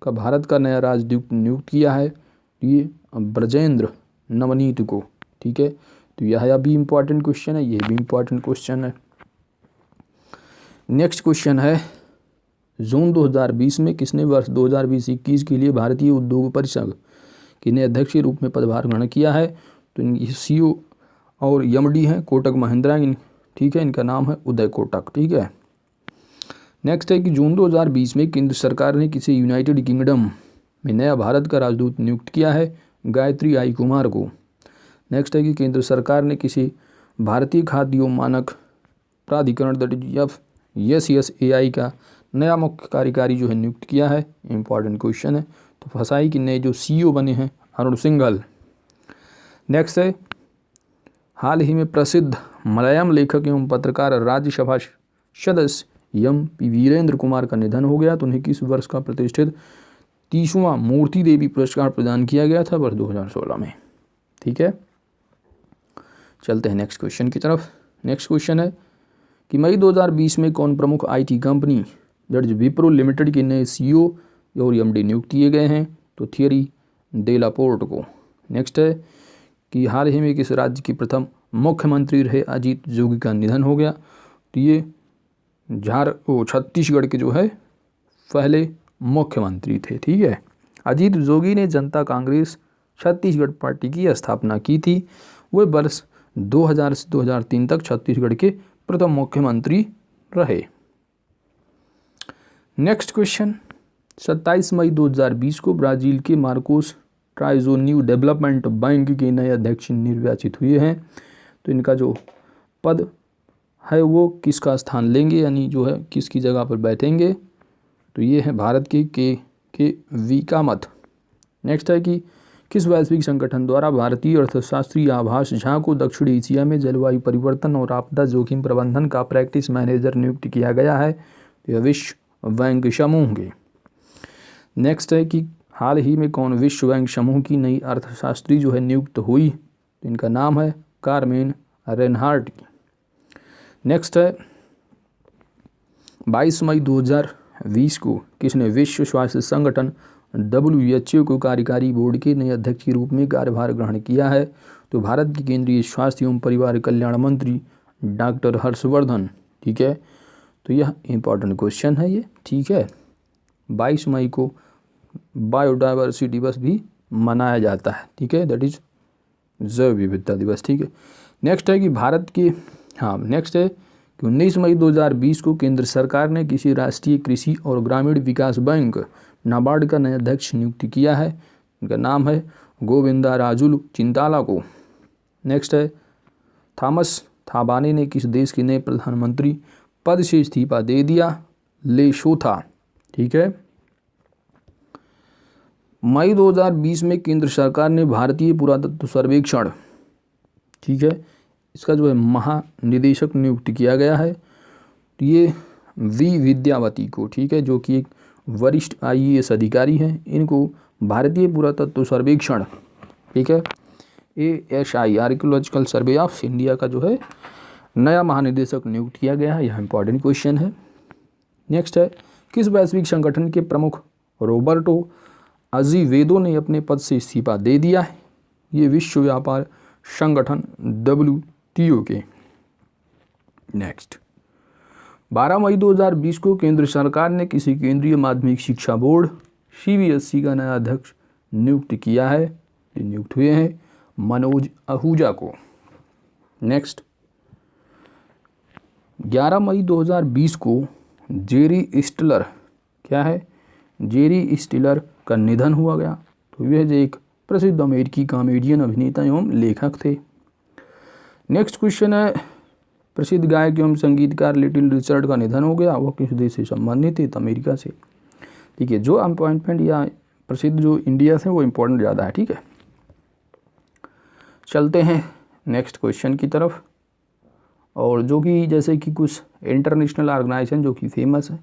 का भारत का नया राजदूत नियुक्त किया है, ये ब्रजेंद्र नवनीत को, ठीक है, तो यह भी इम्पॉर्टेंट क्वेश्चन है, ये भी इम्पॉर्टेंट क्वेश्चन है। नेक्स्ट क्वेश्चन है जून 2020 में किसने वर्ष 2020-21 के लिए भारतीय उद्योग परिसंघ के नए अध्यक्ष के रूप में पदभार ग्रहण किया है, तो CEO और MD हैं कोटक महिंद्रा, ठीक है, इनका नाम है उदय कोटक, ठीक है। नेक्स्ट है कि जून 2020 में केंद्र सरकार ने किसी यूनाइटेड किंगडम में नया भारत का राजदूत नियुक्त किया है, गायत्री आई कुमार को। नेक्स्ट है कि केंद्र सरकार ने किसी भारतीय खाद्य मानक प्राधिकरण FSSAI का नया मुख्य कार्यकारी जो है नियुक्त किया है, इंपॉर्टेंट क्वेश्चन है। तो फसाई के नए जो CEO बने हैं अरुण सिंघल। नेक्स्ट है हाल ही में प्रसिद्ध मलयालम लेखक एवं पत्रकार राज्यसभा सदस्य MP वीरेंद्र कुमार का निधन हो गया, तो उन्हें किस वर्ष का प्रतिष्ठित 30वां मूर्ति देवी पुरस्कार प्रदान किया गया था, वर्ष 2016 में, ठीक है। चलते हैं नेक्स्ट क्वेश्चन की तरफ। नेक्स्ट क्वेश्चन है कि मई 2020 में कौन प्रमुख IT कंपनी विप्रो लिमिटेड के नए CEO और MD नियुक्त किए गए हैं, तो थियरी डेलापोर्ट को। नेक्स्ट है कि हाल ही में किस राज्य के प्रथम मुख्यमंत्री रहे अजीत जोगी का निधन हो गया, तो ये छत्तीसगढ़ के जो है पहले मुख्यमंत्री थे, ठीक है। अजीत जोगी ने जनता कांग्रेस छत्तीसगढ़ पार्टी की स्थापना की थी, वे वर्ष 2000 से 2003 तक छत्तीसगढ़ के प्रथम मुख्यमंत्री रहे। नेक्स्ट क्वेश्चन 27 मई 2020 को ब्राज़ील के मार्कोस ट्राइजो न्यू डेवलपमेंट बैंक के नए अध्यक्ष निर्वाचित हुए हैं, तो इनका जो पद है वो किसका स्थान लेंगे, यानी जो है किसकी जगह पर बैठेंगे, तो ये है भारत के के वी का मत। नेक्स्ट है कि किस वैश्विक संगठन द्वारा भारतीय अर्थशास्त्री आभास झा को दक्षिण एशिया में जलवायु परिवर्तन और आपदा जोखिम प्रबंधन का प्रैक्टिस मैनेजर नियुक्त किया गया है? तो यह विश्व बैंक समूह के। नेक्स्ट है कि हाल ही में कौन विश्व बैंक समूह की नई अर्थशास्त्री जो है नियुक्त हुई? तो इनका नाम है कारमेन रेनहार्ट की। नेक्स्ट है 22 मई 2020 को किसने विश्व स्वास्थ्य संगठन WHO को कार्यकारी बोर्ड के नए अध्यक्ष के रूप में कार्यभार ग्रहण किया है? तो भारत के केंद्रीय स्वास्थ्य एवं परिवार कल्याण मंत्री डॉक्टर हर्षवर्धन। ठीक है, तो यह इंपॉर्टेंट क्वेश्चन है ये। ठीक है, 22 मई को बायोडाइवर्सिटी दिवस भी मनाया जाता है। ठीक है, दैट इज जैव विविधता दिवस। ठीक है, नेक्स्ट है कि नेक्स्ट है कि 19 मई 2020 को केंद्र सरकार ने किसी राष्ट्रीय कृषि और ग्रामीण विकास बैंक नाबार्ड का नया अध्यक्ष नियुक्त किया है? इनका नाम है गोविंदा राजुलु चिंताला को। नेक्स्ट है थॉमस थाबाने ने किस देश के नए प्रधानमंत्री पद से इस्तीफा दे दिया? लेसोथा। ठीक है, मई 2020 में केंद्र सरकार ने भारतीय पुरातत्व सर्वेक्षण, ठीक है, इसका जो है महानिदेशक नियुक्त किया गया है। ये वी विद्यावती को, ठीक है, जो कि एक वरिष्ठ IAS अधिकारी हैं। इनको भारतीय पुरातत्व सर्वेक्षण, ठीक है, ASI archaeological survey of India का जो है नया महानिदेशक नियुक्त किया गया है। यह इंपॉर्टेंट क्वेश्चन है। नेक्स्ट है किस वैश्विक संगठन के प्रमुख रॉबर्टो अजीवेदो ने अपने पद से इस्तीफा दे दिया है? ये विश्व व्यापार संगठन WTO के। नेक्स्ट 12 मई 2020 को केंद्र सरकार ने किसी केंद्रीय माध्यमिक शिक्षा बोर्ड CBSE का नया अध्यक्ष नियुक्त किया है? ये नियुक्त हुए हैं मनोज आहूजा को। नेक्स्ट 11 मई 2020 को जेरी स्टिलर, क्या है, जेरी स्टिलर का निधन हुआ गया। तो वह एक प्रसिद्ध अमेरिकी कॉमेडियन, अभिनेता एवं लेखक थे। नेक्स्ट क्वेश्चन है प्रसिद्ध गायक एवं संगीतकार लिटिल रिचर्ड का निधन हो गया। वह किस देश से संबंधित है? तो अमेरिका से। ठीक है, जो अपॉइंटमेंट या प्रसिद्ध जो इंडिया से वो इम्पोर्टेंट ज़्यादा है। ठीक है, चलते हैं नेक्स्ट क्वेश्चन की तरफ। और जो कि जैसे कि कुछ इंटरनेशनल ऑर्गेनाइजेशन जो कि फेमस है,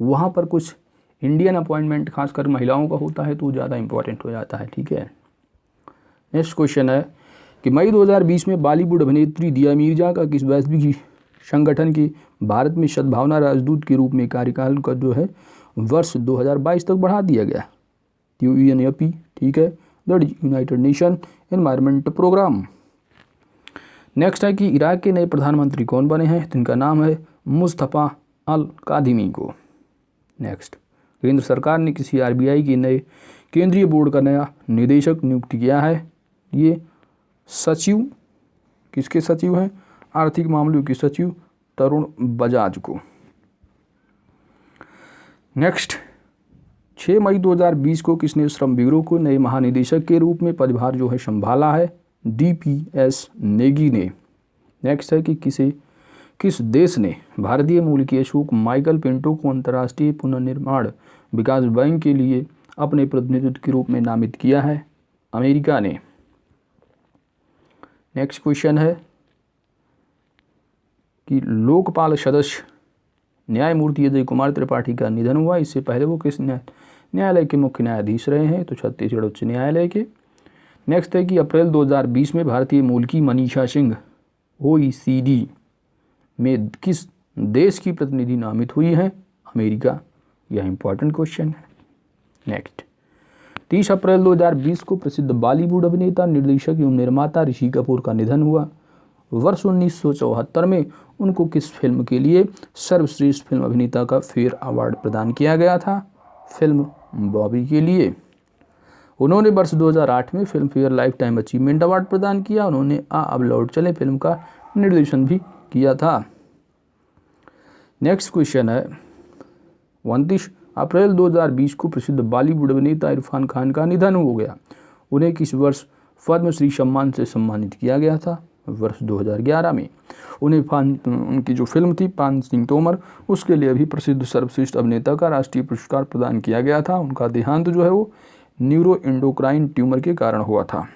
वहाँ पर कुछ इंडियन अपॉइंटमेंट खासकर महिलाओं का होता है तो ज़्यादा इंपॉर्टेंट हो जाता है। ठीक है, नेक्स्ट क्वेश्चन है कि मई 2020 में बॉलीवुड अभिनेत्री दिया मिर्जा का किस वैश्विक संगठन के भारत में सद्भावना राजदूत के रूप में कार्यकाल का जो है वर्ष 2022 तक बढ़ा दिया गया? UNEP, ठीक है, that is United Nation environment programme. Next है कि इराक के नए प्रधानमंत्री कौन बने हैं? तो इनका नाम है मुस्तफ़ा अल कादिमी को। नेक्स्ट केंद्र सरकार ने किसी RBI के नए केंद्रीय बोर्ड का नया निदेशक नियुक्त किया है? ये सचिव, किसके सचिव हैं? आर्थिक मामलों के सचिव तरुण बजाज को। नेक्स्ट 6 मई 2020 को किसने श्रम ब्यूरो को नए महानिदेशक के रूप में पदभार जो है संभाला है? DPS नेगी ने। नेक्स्ट है कि किस देश ने भारतीय मूल के अशोक माइकल पिंटो को अंतर्राष्ट्रीय पुनर्निर्माण विकास बैंक के लिए अपने प्रतिनिधित्व के रूप में नामित किया है? अमेरिका ने। नेक्स्ट क्वेश्चन है कि लोकपाल सदस्य न्यायमूर्ति अजय कुमार त्रिपाठी का निधन हुआ। इससे पहले वो किस न्यायालय के मुख्य न्यायाधीश रहे हैं? तो छत्तीसगढ़ उच्च न्यायालय के। नेक्स्ट है कि अप्रैल 2020 में भारतीय मूल की मनीषा सिंह OECD में किस देश की प्रतिनिधि नामित हुई है? अमेरिका। यह इंपॉर्टेंट क्वेश्चन है। नेक्स्ट 30 अप्रैल 2020 को प्रसिद्ध बॉलीवुड अभिनेता, निर्देशक एवं निर्माता ऋषि कपूर का निधन हुआ। वर्ष 1974 में उनको किस फिल्म के लिए सर्वश्रेष्ठ फिल्म अभिनेता का फेयर अवार्ड प्रदान किया गया था? फिल्म बॉबी के लिए। उन्होंने वर्ष 2008 में film fair life time achievement award प्रदान किया। उन्होंने अब लौट चले फिल्म का निर्देशन भी किया था। नेक्स्ट क्वेश्चन है 29 अप्रैल 2020 को प्रसिद्ध बॉलीवुड अभिनेता इरफान खान का निधन हो गया। उन्हें किस वर्ष पद्मश्री सम्मान से सम्मानित किया गया था? वर्ष 2011 में। उन्हें उनकी जो फिल्म थी पान सिंह तोमर, उसके लिए भी प्रसिद्ध सर्वश्रेष्ठ अभिनेता का राष्ट्रीय पुरस्कार प्रदान किया गया था। उनका देहांत जो है वो न्यूरो एंडोक्राइन ट्यूमर के कारण हुआ था।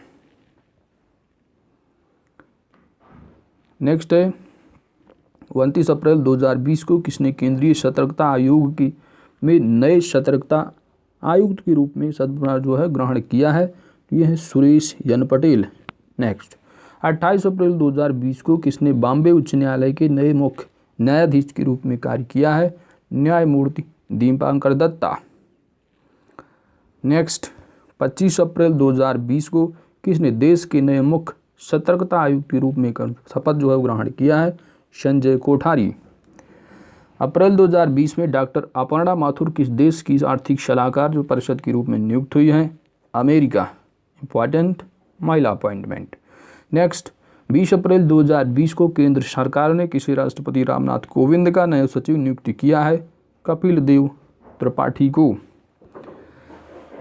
नेक्स्ट है 29 अप्रैल 2020 को किसने केंद्रीय सतर्कता आयोग की में नए सतर्कता आयुक्त के रूप में पदभार जो है ग्रहण किया है? ये है सुरेश यन पटेल। नेक्स्ट 28 अप्रैल 2020 को किसने बॉम्बे उच्च न्यायालय के नए मुख्य न्यायाधीश के रूप में कार्य किया है? न्यायमूर्ति दीपांकर दत्ता। नेक्स्ट 25 अप्रैल 2020 को किसने देश के नए मुख्य सतर्कता आयुक्त के रूप में शपथ जो है ग्रहण किया है? संजय कोठारी। अप्रैल 2020 में डॉक्टर अपर्णा माथुर किस देश की आर्थिक सलाहकार जो परिषद के रूप में नियुक्त हुई हैं? अमेरिका। इंपॉर्टेंट महिला अपॉइंटमेंट। नेक्स्ट 20 अप्रैल 2020 को केंद्र सरकार ने किसी राष्ट्रपति रामनाथ कोविंद का नया सचिव नियुक्त किया है? कपिल देव त्रिपाठी को।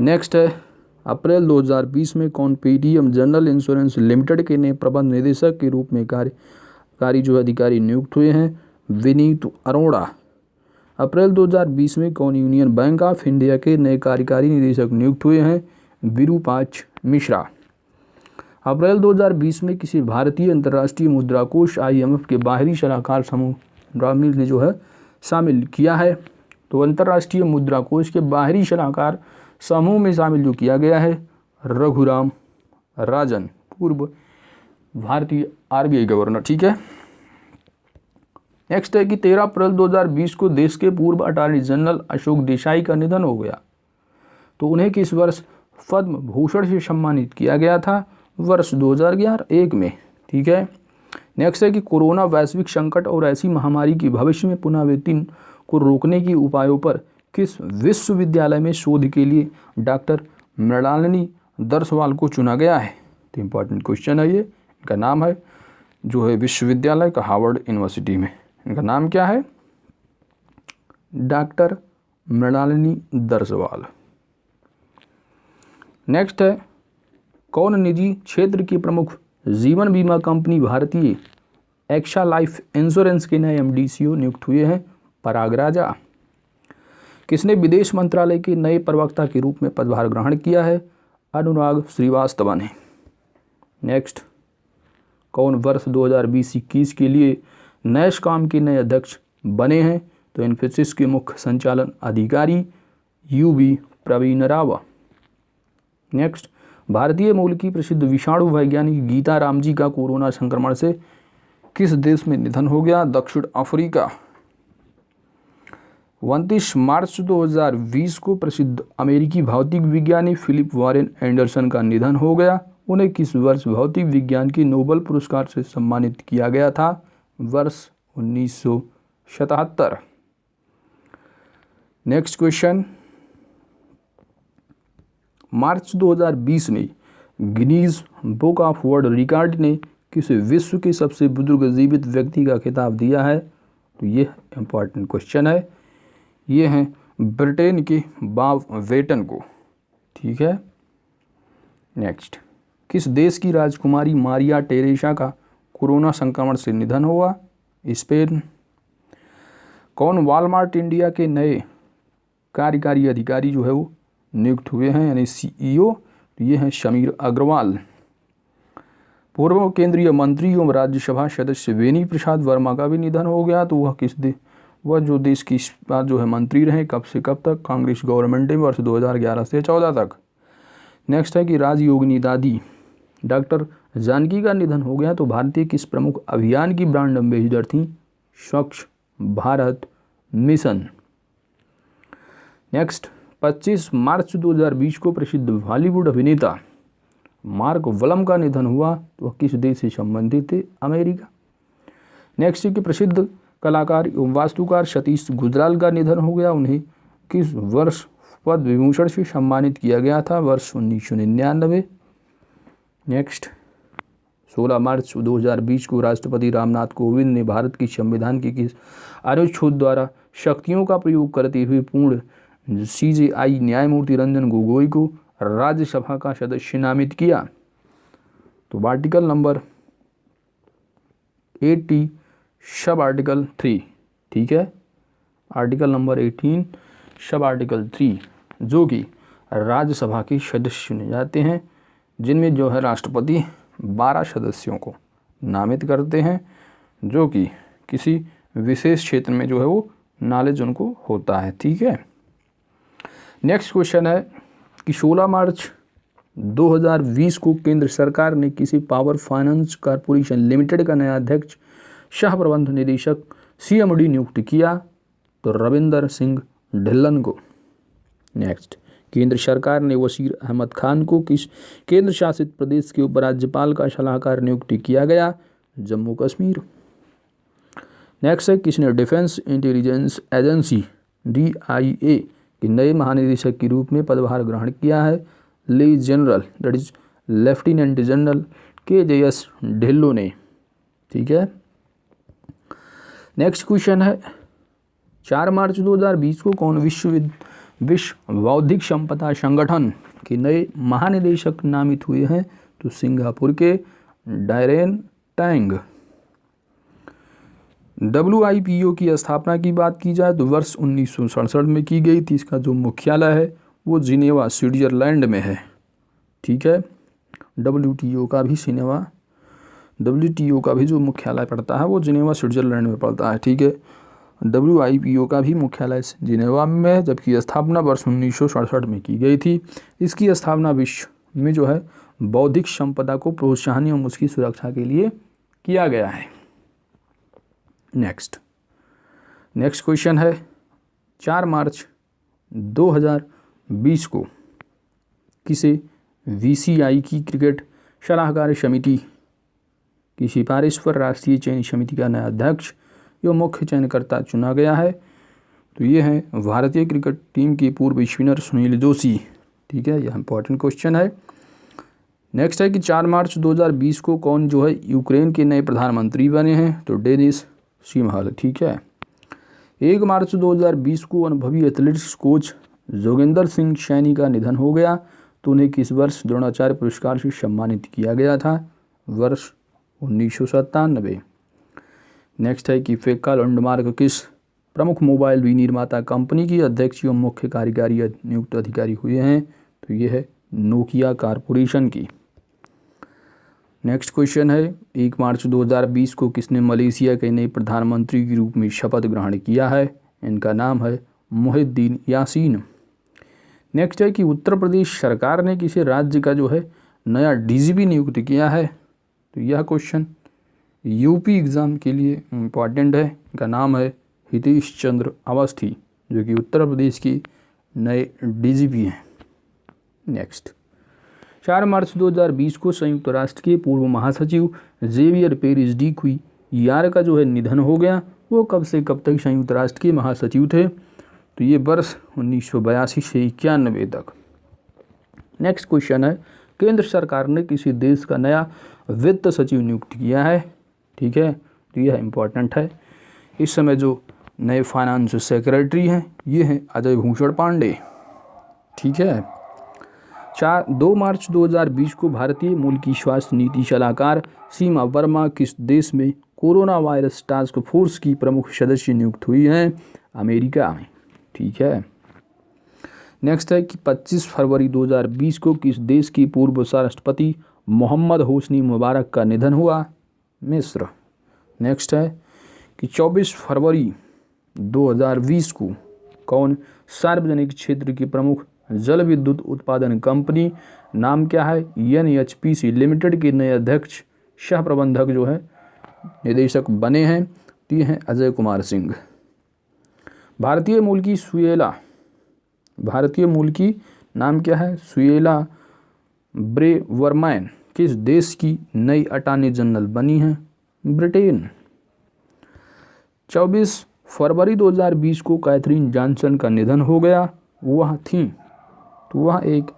नेक्स्ट है अप्रैल 2020 में कौन पेटीएम जनरल इंश्योरेंस लिमिटेड के नए प्रबंध निदेशक के रूप में कार्यकारी जो अधिकारी नियुक्त हुए हैं? विनीत अरोड़ा। अप्रैल 2020 में कौन यूनियन बैंक ऑफ इंडिया के नए कार्यकारी निदेशक नियुक्त हुए हैं? विरूपाक्ष मिश्रा। अप्रैल 2020 में किसी भारतीय अंतर्राष्ट्रीय मुद्रा कोष IMF के बाहरी सलाहकार समूह रामिल ने जो है शामिल किया है? तो अंतर्राष्ट्रीय मुद्रा कोष के बाहरी सलाहकार समूह में शामिल जो किया गया है रघुराम राजन, पूर्व भारतीय RBI गवर्नर। ठीक है। नेक्स्ट है कि 13 अप्रैल 2020 को देश के पूर्व अटॉर्नी जनरल अशोक देसाई का निधन हो गया, तो उन्हें किस वर्ष पद्म भूषण से सम्मानित किया गया था? वर्ष 2011 में। ठीक है। नेक्स्ट है कि कोरोना वैश्विक संकट और ऐसी महामारी की भविष्य में पुनरावृत्ति को रोकने के उपायों पर किस विश्वविद्यालय में शोध के लिए डॉक्टर मृणालिनी दर्शवाल को चुना गया है? तो इम्पॉर्टेंट क्वेश्चन है ये। इनका नाम है जो है विश्वविद्यालय का हार्वर्ड यूनिवर्सिटी में। इनका नाम क्या है? डॉक्टर मृणालिनी दर्शवाल। नेक्स्ट है कौन निजी क्षेत्र की प्रमुख जीवन बीमा कंपनी भारतीय एक्सा लाइफ इंश्योरेंस के नए MD CEO नियुक्त हुए हैं? पराग राजा। किसने विदेश मंत्रालय के नए प्रवक्ता के रूप में पदभार ग्रहण किया है? अनुराग श्रीवास्तव ने। नेक्स्ट कौन वर्ष 2020-21 के लिए नैसकॉम के नए अध्यक्ष बने हैं? तो इन्फोसिस के मुख्य संचालन अधिकारी UV प्रवीण राव। नेक्स्ट भारतीय मूल की प्रसिद्ध विषाणु वैज्ञानिक गीता राम जी का कोरोना संक्रमण से किस देश में निधन हो गया? दक्षिण अफ्रीका। 29 मार्च 2020 को प्रसिद्ध अमेरिकी भौतिक विज्ञानी फिलिप वॉरेन एंडरसन का निधन हो गया। उन्हें किस वर्ष भौतिक विज्ञान के नोबेल पुरस्कार से सम्मानित किया गया था? वर्ष 1977। नेक्स्ट क्वेश्चन, मार्च 2020 में Guinness book of world record ने किसे विश्व के सबसे बुजुर्ग जीवित व्यक्ति का खिताब दिया है? तो ये इंपॉर्टेंट क्वेश्चन है। ये हैं ब्रिटेन के बॉब वेटन को। ठीक है। नेक्स्ट, किस देश की राजकुमारी मारिया टेरेसा का कोरोना संक्रमण से निधन हुआ? स्पेन। कौन वॉलमार्ट इंडिया के नए कार्यकारी अधिकारी जो है वो नियुक्त हुए हैं यानी CEO? तो ये हैं शमीर अग्रवाल। पूर्व केंद्रीय मंत्री एवं राज्यसभा सदस्य वेनी प्रसाद वर्मा का भी निधन हो गया। तो वह जो देश की जो है मंत्री रहे कब से कब तक? कांग्रेस गवर्नमेंट में वर्ष 2011 से 14 तक। नेक्स्ट है कि राजयोगिनी दादी डॉक्टर जानकी का निधन हो गया, तो भारतीय किस प्रमुख अभियान की ब्रांड एम्बेसडर थी? स्वच्छ भारत मिशन। नेक्स्ट, 25 मार्च 2020 को प्रसिद्ध बॉलीवुड अभिनेता मार्क वलम का निधन हुआ, तो वह किस देश से संबंधित थे? अमेरिका। नेक्स्ट है कि प्रसिद्ध कलाकार एवं वास्तुकार सतीश गुजराल का निधन हो गया। उन्हें किस वर्ष पद्म विभूषण से सम्मानित किया गया था? वर्ष 1999। नेक्स्ट, 16 मार्च 2020 को राष्ट्रपति रामनाथ कोविंद ने भारत की संविधान के किस अनुच्छेद द्वारा शक्तियों का प्रयोग करते हुए पूर्ण CJI न्यायमूर्ति रंजन गोगोई को राज्यसभा का सदस्य नामित किया? तो आर्टिकल नंबर 80 सब आर्टिकल 3, ठीक है, आर्टिकल नंबर 18 सब आर्टिकल 3, जो कि राज्यसभा के सदस्य चुने जाते हैं, जिनमें जो है राष्ट्रपति 12 सदस्यों को नामित करते हैं, जो कि किसी विशेष क्षेत्र में जो है वो नॉलेज उनको होता है, ठीक है। नेक्स्ट क्वेश्चन है कि 16 मार्च 2020 को केंद्र सरकार ने किसी पावर फाइनेंस कॉरपोरेशन लिमिटेड का नया अध्यक्ष सह प्रबंध निदेशक CMD नियुक्त किया, तो रविंदर सिंह ढिल्लन को। नेक्स्ट, केंद्र सरकार ने वसीर अहमद खान को किस केंद्र शासित प्रदेश के उपराज्यपाल का सलाहकार नियुक्त किया गया, जम्मू कश्मीर। नेक्स्ट है, किसने डिफेंस इंटेलिजेंस एजेंसी DIA के नए महानिदेशक के रूप में पदभार ग्रहण किया है, ले general that is lieutenant general KJS Dhillon ने, ठीक है। नेक्स्ट क्वेश्चन है, 4 मार्च 2020 को कौन विश्व बौद्धिक संपदा संगठन के नए महानिदेशक नामित हुए हैं, तो सिंगापुर के डायरेन टैंग। WIPO की स्थापना की बात की जाए तो वर्ष 1967 में की गई थी। इसका जो मुख्यालय है वो जिनेवा स्विट्जरलैंड में है, ठीक है। WTO का भी जो मुख्यालय पड़ता है वो जिनेवा स्विट्जरलैंड में पड़ता है, ठीक है। WIPO का भी मुख्यालय जिनेवा में है, जबकि स्थापना वर्ष 1967 में की गई थी। इसकी स्थापना विश्व में जो है बौद्धिक संपदा को प्रोत्साहन एवं उसकी सुरक्षा के लिए किया गया है। नेक्स्ट क्वेश्चन है, 4 मार्च 2020 को किसे VCI की क्रिकेट सलाहकार समिति की सिफारिश पर राष्ट्रीय चयन समिति का नया अध्यक्ष एवं मुख्य चयनकर्ता चुना गया है, तो ये है भारतीय क्रिकेट टीम के पूर्व स्पिनर सुनील जोशी, ठीक है। यह इंपॉर्टेंट क्वेश्चन है। नेक्स्ट है कि 4 मार्च 2020 को कौन जो है यूक्रेन के नए प्रधानमंत्री बने हैं, तो डेनिस शिमहल, ठीक है। 1 मार्च 2020 को अनुभवी एथलेटिक्स कोच जोगिंदर सिंह सैनी का निधन हो गया, तो उन्हें किस वर्ष द्रोणाचार्य पुरस्कार से सम्मानित किया गया था, वर्ष 1997। नेक्स्ट है कि फेक्का लैंडमार्क किस प्रमुख मोबाइल विनिर्माता कंपनी की अध्यक्ष एवं मुख्य कार्यकारी नियुक्त अधिकारी हुए हैं, तो ये है नोकिया कॉरपोरेशन की। नेक्स्ट क्वेश्चन है, 1 मार्च 2020 को किसने मलेशिया के नए प्रधानमंत्री के रूप में शपथ ग्रहण किया है, इनका नाम है मुहिद्दीन यासीन। नेक्स्ट है कि उत्तर प्रदेश सरकार ने किसी राज्य का जो है नया DGP नियुक्त किया है, तो यह क्वेश्चन UP एग्ज़ाम के लिए इम्पॉर्टेंट है। इनका नाम है हितेश चंद्र अवस्थी, जो कि उत्तर प्रदेश के नए DGP हैं। नेक्स्ट, 4 मार्च 2020 को संयुक्त राष्ट्र के पूर्व महासचिव जेवियर पेरिस डी क्वियार का जो है निधन हो गया। वो कब से कब तक संयुक्त राष्ट्र के महासचिव थे, तो ये वर्ष 1982 से 91 तक। नेक्स्ट क्वेश्चन है, केंद्र सरकार ने किसी देश का नया वित्त सचिव नियुक्त किया है, ठीक है, तो यह इम्पोर्टेंट है। इस समय जो नए फाइनेंस सेक्रेटरी हैं ये हैं अजय भूषण पांडे, ठीक है। 2 मार्च 2020 को भारतीय मूल की स्वास्थ्य नीति सलाहकार सीमा वर्मा किस देश में कोरोना वायरस टास्क फोर्स की प्रमुख सदस्य नियुक्त हुई हैं, अमेरिका में, ठीक है। नेक्स्ट है कि 25 फरवरी 2020 को किस देश की पूर्व राष्ट्रपति मोहम्मद होसनी मुबारक का निधन हुआ, मिस्र। नेक्स्ट है कि 24 फरवरी 2020 को कौन सार्वजनिक क्षेत्र की प्रमुख जल विद्युत उत्पादन कंपनी, नाम क्या है, NHPC लिमिटेड के नए अध्यक्ष सह प्रबंधक जो है निदेशक बने हैं, तो ये हैं अजय कुमार सिंह। भारतीय मूल की नाम क्या है, सुएला ब्रेवरमैन किस देश की नई अटॉर्नी जनरल बनी हैं, ब्रिटेन। 24 फरवरी 2020 को कैथरीन जॉनसन का निधन हो गया। वह थी, तो वह एक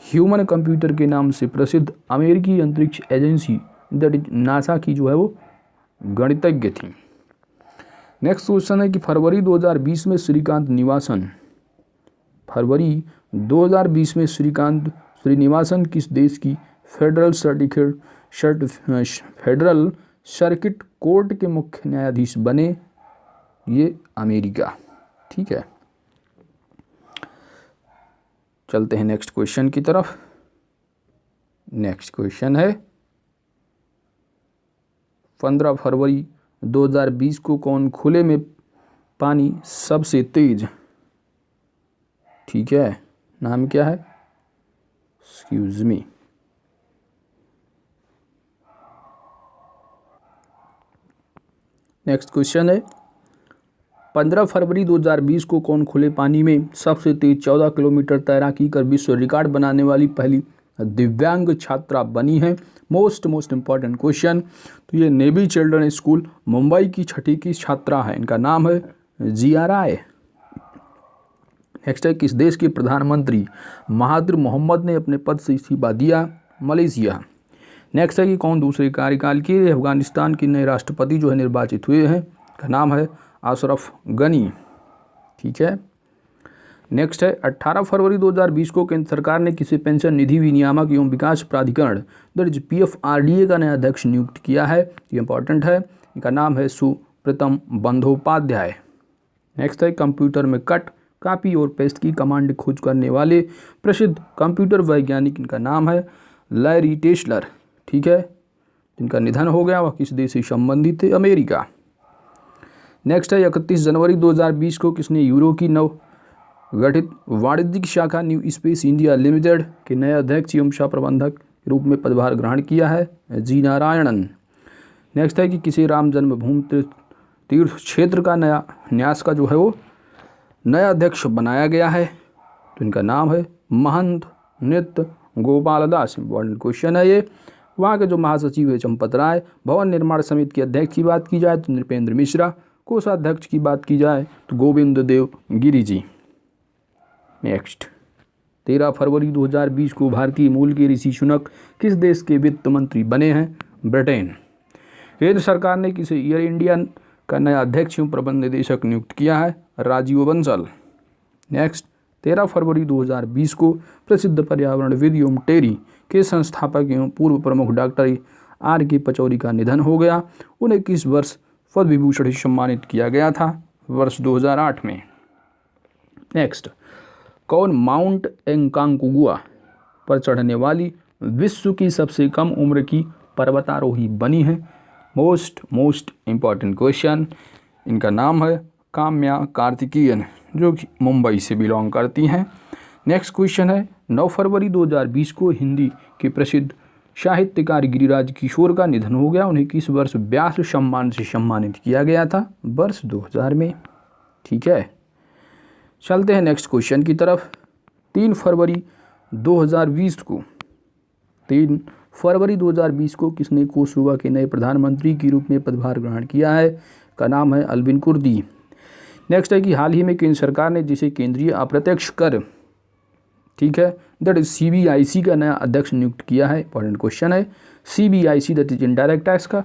ह्यूमन कंप्यूटर के नाम से प्रसिद्ध अमेरिकी अंतरिक्ष एजेंसी दैट इज नासा की जो है वो गणितज्ञ थी। नेक्स्ट क्वेश्चन है कि फरवरी 2020 में श्रीनिवासन किस देश की फेडरल सर्किट कोर्ट के मुख्य न्यायाधीश बने? ये अमेरिका। ठीक है, चलते हैं नेक्स्ट क्वेश्चन की तरफ। नेक्स्ट क्वेश्चन है 15 फरवरी 2020 को कौन खुले में पानी सबसे तेज? ठीक है, नाम क्या है? Excuse me. नेक्स्ट क्वेश्चन है 15 फरवरी 2020 को कौन खुले पानी में सबसे तेज 14 किलोमीटर तैराकी कर विश्व रिकॉर्ड बनाने वाली पहली दिव्यांग छात्रा बनी है? Most important question. तो ये नेवी चिल्ड्रन स्कूल मुंबई की 6ठी की छात्रा है, इनका नाम है जिया राय। नेक्स्ट है किस देश के प्रधानमंत्री महातिर मोहम्मद ने अपने पद से इस्तीफा दिया? मलेशिया। नेक्स्ट है कि कौन दूसरे कार्यकाल के लिए अफगानिस्तान के नए राष्ट्रपति जो है निर्वाचित हुए हैं? का नाम है अशरफ गनी। ठीक है, नेक्स्ट है 18 फरवरी 2020 को केंद्र सरकार ने किसी पेंशन निधि विनियामक एवं विकास प्राधिकरण दर्ज PFRDA का नया अध्यक्ष नियुक्त किया है? ये इंपॉर्टेंट है, इनका नाम है सुप्रीतम बंदोपाध्याय। नेक्स्ट है कंप्यूटर में कट, कॉपी और पेस्ट की कमांड खोज करने वाले प्रसिद्ध कंप्यूटर वैज्ञानिक, इनका नाम है लैरी टेस्लर। ठीक है, जिनका निधन हो गया, वह किस देश से संबंधित थे? अमेरिका। नेक्स्ट है 31 जनवरी 2020 को किसने यूरो की नव गठित वाणिज्यिक शाखा न्यू स्पेस इंडिया लिमिटेड के नए अध्यक्ष एवं सह प्रबंधक के रूप में पदभार ग्रहण किया है? जी नारायणन। नेक्स्ट है कि किसी राम जन्मभूमि तीर्थ क्षेत्र का नया न्यास का जो है वो नया अध्यक्ष बनाया गया है? तो इनका नाम है महंत नित्य गोपाल दास। इंपॉर्टेंट क्वेश्चन है ये। वहाँ के जो महासचिव है चंपत राय। भवन निर्माण समिति के अध्यक्ष की बात की जाए तो नृपेंद्र मिश्रा। कोषाध्यक्ष की बात की जाए तो गोविंद देव गिरी जी। नेक्स्ट 13 फरवरी 2020 को भारतीय मूल के ऋषि सुनक किस देश के वित्त मंत्री बने हैं? ब्रिटेन। केंद्र सरकार ने किसे एयर इंडिया का नया अध्यक्ष एवं प्रबंध निदेशक नियुक्त किया है? राजीव बंसल। नेक्स्ट 13 फरवरी 2020 को प्रसिद्ध पर्यावरणविद एवं टेरी के संस्थापक एवं पूर्व प्रमुख डॉक्टर RK पचौरी का निधन हो गया। उन्हें किस वर्ष पद्म विभूषण से सम्मानित किया गया था? वर्ष 2008 में। नेक्स्ट कौन माउंट एंकांगुआ पर चढ़ने वाली विश्व की सबसे कम उम्र की पर्वतारोही बनी है? Most important question. इनका नाम है काम्या कार्तिकेयन, जो कि मुंबई से बिलोंग करती हैं। नेक्स्ट क्वेश्चन है 9 फरवरी 2020 को हिंदी के प्रसिद्ध साहित्यकार गिरिराज किशोर का निधन हो गया। उन्हें किस वर्ष व्यास सम्मान से सम्मानित किया गया था? वर्ष 2000 में। ठीक है, चलते हैं नेक्स्ट क्वेश्चन की तरफ। 3 फरवरी 2020 को किसने कोसोवा के नए प्रधानमंत्री के रूप में पदभार ग्रहण किया है? का नाम है अल्बिन कुर्दी। नेक्स्ट है कि हाल ही में केंद्र सरकार ने जिसे केंद्रीय अप्रत्यक्ष कर, ठीक है, दैट इज CBIC का नया अध्यक्ष नियुक्त किया है? इंपॉर्टेंट क्वेश्चन है। CBIC that is indirect tax का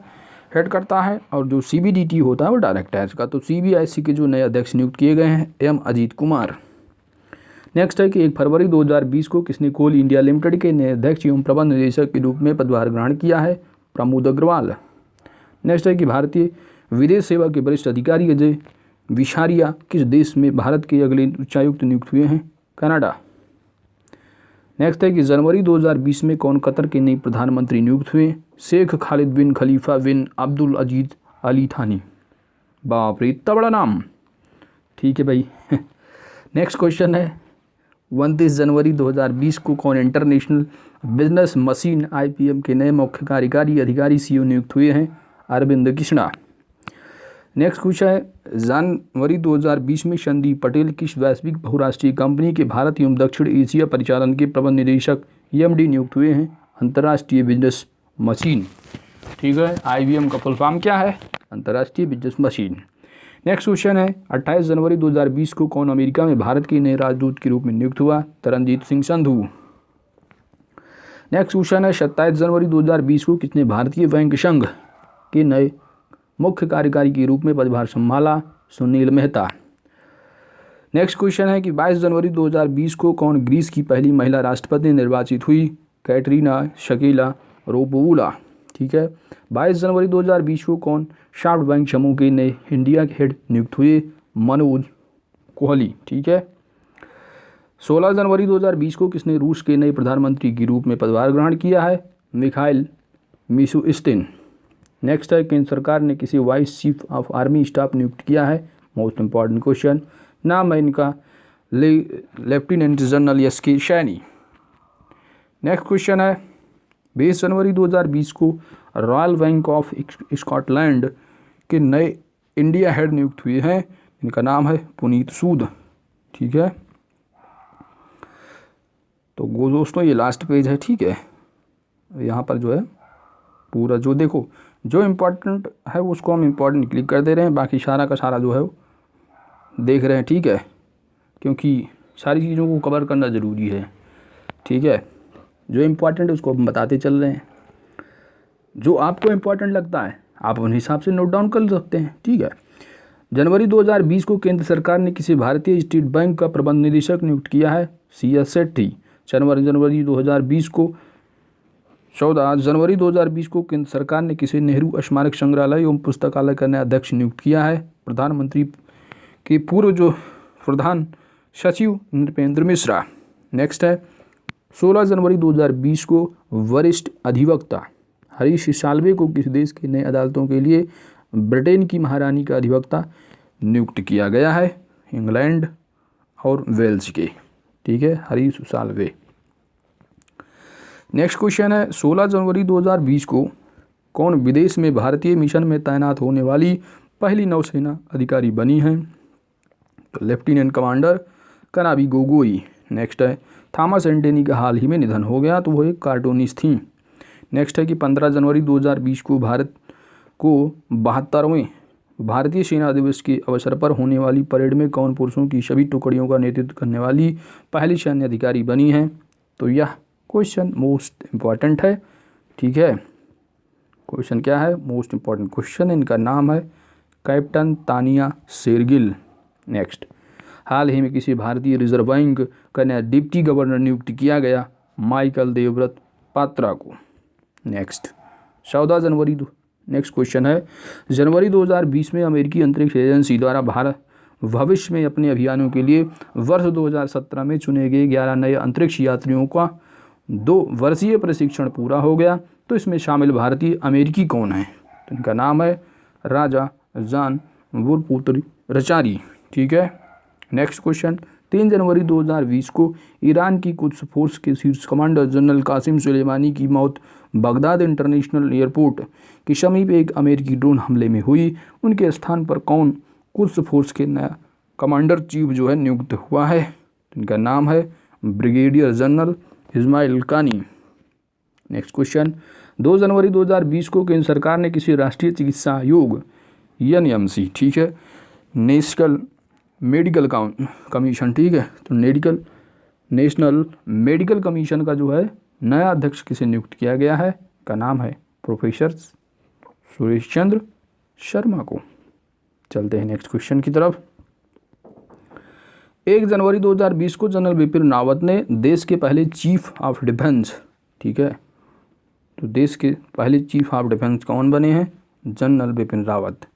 हेड करता है और जो CBDT होता है वो डायरेक्ट टैक्स का। तो CBIC के जो नए अध्यक्ष नियुक्त किए गए हैं M अजीत कुमार। नेक्स्ट है कि 1 फरवरी 2020 को किसने कोल इंडिया लिमिटेड के नए अध्यक्ष एवं प्रबंध निदेशक के रूप में पदभार ग्रहण किया है? प्रमोद अग्रवाल। नेक्स्ट है कि भारतीय विदेश सेवा के वरिष्ठ अधिकारी अजय विशारिया किस देश में भारत के अगले उच्चायुक्त नियुक्त हुए हैं? कनाडा। नेक्स्ट है कि जनवरी 2020 में कौन कतर के नए प्रधानमंत्री नियुक्त हुए? शेख खालिद बिन खलीफा बिन अब्दुल अजीज अली थानी। बाप रे, इतना बड़ा नाम। ठीक है भाई। नेक्स्ट क्वेश्चन है 29 जनवरी 2020 को कौन इंटरनेशनल बिजनेस मशीन IPM के नए मुख्य कार्यकारी अधिकारी CEO नियुक्त हुए हैं? अरविंद कृष्णा। नेक्स्ट क्वेश्चन है जनवरी 2020 में संदीप पटेल किस वैश्विक बहुराष्ट्रीय कंपनी के भारत एवं दक्षिण एशिया परिचालन के प्रबंध निदेशक EMD नियुक्त हुए हैं? अंतर्राष्ट्रीय बिजनेस मशीन। ठीक है, IBM का फुल फॉर्म क्या है? अंतर्राष्ट्रीय बिजनेस मशीन। नेक्स्ट क्वेश्चन है 28 जनवरी 2020 को कौन अमेरिका में भारत के नए राजदूत के रूप में नियुक्त हुआ? तरनजीत सिंह संधू। नेक्स्ट क्वेश्चन है 27 जनवरी 2020 को किसने भारतीय बैंक संघ के नए मुख्य कार्यकारी के रूप में पदभार संभाला? सुनील मेहता। नेक्स्ट क्वेश्चन है कि 22 जनवरी 2020 को कौन ग्रीस की पहली महिला राष्ट्रपति निर्वाचित हुई? कैटरीना शकीला रोपोउला। ठीक है। 22 जनवरी 2020 को कौन शाफ्ट बैंक समूह के नए इंडिया के हेड नियुक्त हुए? मनोज कोहली, ठीक है। 16 जनवरी 2020 को किसने रूस के नए प्रधानमंत्री के रूप में पदभार ग्रहण किया है? Mikhail Mishustin. नेक्स्ट है, केंद्र सरकार ने किसी vice chief of army staff नियुक्त किया है? Most important question. नाम है इनका लेफ्टिनेंट जनरल एस के सैनी। नेक्स्ट क्वेश्चन है, 20 जनवरी 2020 को रॉयल बैंक ऑफ स्कॉटलैंड के नए इंडिया हेड नियुक्त हुए हैं। इनका नाम है पुनीत सूद, ठीक है। तो वो दोस्तों ये लास्ट पेज है, ठीक है। यहाँ पर जो है पूरा जो देखो जो इम्पोर्टेंट है उसको हम इम्पोर्टेंट क्लिक कर दे रहे हैं, बाकी सारा का सारा जो है वो देख रहे हैं, ठीक है, क्योंकि सारी चीज़ों को कवर करना ज़रूरी है, ठीक है। जो इम्पोर्टेंट है उसको हम बताते चल रहे हैं, जो आपको इम्पोर्टेंट लगता है आप उन हिसाब से नोट डाउन कर सकते हैं, ठीक है। जनवरी 2020 को केंद्र सरकार ने किसी भारतीय स्टेट बैंक का प्रबंध निदेशक नियुक्त किया है? CS सेठी। जनवरी 2020 को 14 जनवरी 2020 को केंद्र सरकार ने किसी नेहरू स्मारक संग्रहालय एवं पुस्तकालय का नया अध्यक्ष नियुक्त किया है? प्रधानमंत्री के पूर्व जो प्रधान सचिव नृपेंद्र मिश्रा। नेक्स्ट है, 16 जनवरी 2020 को वरिष्ठ अधिवक्ता हरीश साल्वे को किस देश के नए अदालतों के लिए ब्रिटेन की महारानी का अधिवक्ता नियुक्त किया गया है? इंग्लैंड और वेल्स के, ठीक है, हरीश साल्वे। नेक्स्ट क्वेश्चन है, 16 जनवरी 2020 को कौन विदेश में भारतीय मिशन में तैनात होने वाली पहली नौसेना अधिकारी बनी है? तो लेफ्टिनेंट कमांडर कनाबी गोगोई। नेक्स्ट है, थॉमस एंटनी का हाल ही में निधन हो गया, तो वो एक कार्टूनिस्ट थी। नेक्स्ट है कि 15 जनवरी 2020 को भारत को 72वें भारतीय सेना दिवस के अवसर पर होने वाली परेड में कौन पुरुषों की सभी टुकड़ियों का नेतृत्व करने वाली पहली सैन्य अधिकारी बनी है? तो यह क्वेश्चन मोस्ट इम्पॉर्टेंट है, ठीक है। क्वेश्चन क्या है? Most important question. इनका नाम है कैप्टन तानिया शेरगिल। नेक्स्ट, हाल ही में किसी भारतीय रिजर्व बैंक का नया डिप्टी गवर्नर नियुक्त किया गया? माइकल देवव्रत पात्रा को। नेक्स्ट, 14 जनवरी नेक्स्ट क्वेश्चन है, जनवरी 2020 में अमेरिकी अंतरिक्ष एजेंसी द्वारा भारत भविष्य में अपने अभियानों के लिए वर्ष 2017 में चुने गए 11 नए अंतरिक्ष यात्रियों का 2 वर्षीय प्रशिक्षण पूरा हो गया, तो इसमें शामिल भारतीय अमेरिकी कौन है? तो इनका नाम है राजा जान वुरपुत्रचारी, ठीक है। नेक्स्ट क्वेश्चन, 3 जनवरी 2020 को ईरान की कुद्स फोर्स के शीर्ष कमांडर जनरल कासिम सुलेमानी की मौत बगदाद इंटरनेशनल एयरपोर्ट के समीप एक अमेरिकी ड्रोन हमले में हुई। उनके स्थान पर कौन कुद्स फोर्स के नया कमांडर चीफ जो है नियुक्त हुआ है? तो इनका नाम है ब्रिगेडियर जनरल इस्माइल कानी। नेक्स्ट क्वेश्चन, 2 जनवरी 2020 को केंद्र सरकार ने किसी राष्ट्रीय चिकित्सा आयोग NMC, ठीक है, नेशनल मेडिकल कमीशन, ठीक है, तो नेशनल मेडिकल कमीशन का जो है नया अध्यक्ष किसे नियुक्त किया गया है? का नाम है प्रोफेसर सुरेश चंद्र शर्मा को। चलते हैं नेक्स्ट क्वेश्चन की तरफ। 1 जनवरी 2020 को जनरल बिपिन रावत ने देश के पहले चीफ ऑफ डिफेंस, ठीक है, तो देश के पहले चीफ ऑफ डिफेंस कौन बने हैं? जनरल बिपिन रावत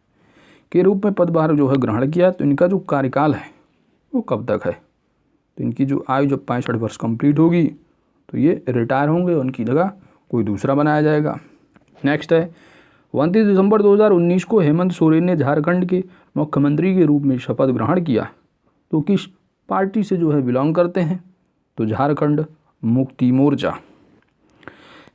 के रूप में पदभार जो है ग्रहण किया। तो इनका जो कार्यकाल है वो कब तक है? तो इनकी जो आयु जब 65 वर्ष कंप्लीट होगी तो ये रिटायर होंगे, उनकी जगह कोई दूसरा बनाया जाएगा। नेक्स्ट है, 29 दिसंबर 2019 को हेमंत सोरेन ने झारखंड के मुख्यमंत्री के रूप में शपथ ग्रहण किया, तो किस पार्टी से जो है बिलोंग करते हैं? तो झारखंड मुक्ति मोर्चा।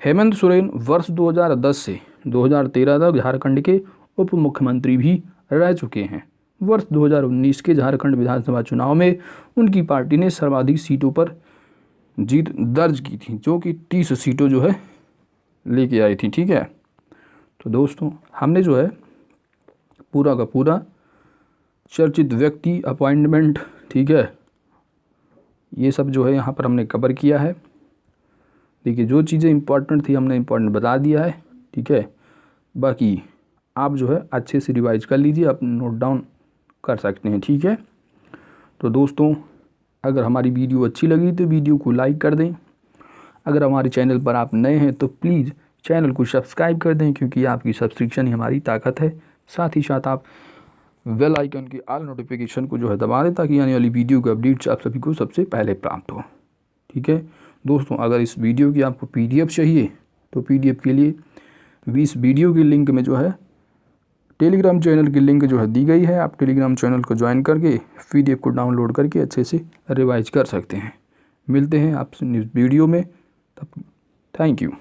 हेमंत सोरेन वर्ष 2010 से 2013 तक झारखंड के उप मुख्यमंत्री भी रह चुके हैं। वर्ष 2019 के झारखंड विधानसभा चुनाव में उनकी पार्टी ने सर्वाधिक सीटों पर जीत दर्ज की थी, जो कि 30 सीटों जो है लेके आई थी, ठीक है। तो दोस्तों हमने जो है पूरा का पूरा चर्चित व्यक्ति अपॉइंटमेंट, ठीक है, ये सब जो है यहाँ पर हमने कवर किया है। देखिए जो चीज़ें इंपॉर्टेंट थी हमने इंपॉर्टेंट बता दिया है, ठीक है। बाकी आप जो है अच्छे से रिवाइज कर लीजिए, आप नोट डाउन कर सकते हैं, ठीक है। तो दोस्तों अगर हमारी वीडियो अच्छी लगी तो वीडियो को लाइक कर दें। अगर हमारे चैनल पर आप नए हैं तो प्लीज़ चैनल को सब्सक्राइब कर दें, क्योंकि आपकी सब्सक्रिप्शन ही हमारी ताकत है। साथ ही साथ आप बेल आइकन के ऑल नोटिफिकेशन को जो है दबा दें, ताकि आने वाली वीडियो के अपडेट्स आप सभी को सबसे पहले प्राप्त हो। ठीक है दोस्तों, अगर इस वीडियो की आपको PDF चाहिए तो PDF के लिए भी इस वीडियो के लिंक में जो है टेलीग्राम चैनल की लिंक जो है दी गई है। आप टेलीग्राम चैनल को ज्वाइन करके PDF को डाउनलोड करके अच्छे से रिवाइज कर सकते हैं। मिलते हैं आपसे वीडियो में, तब थैंक यू।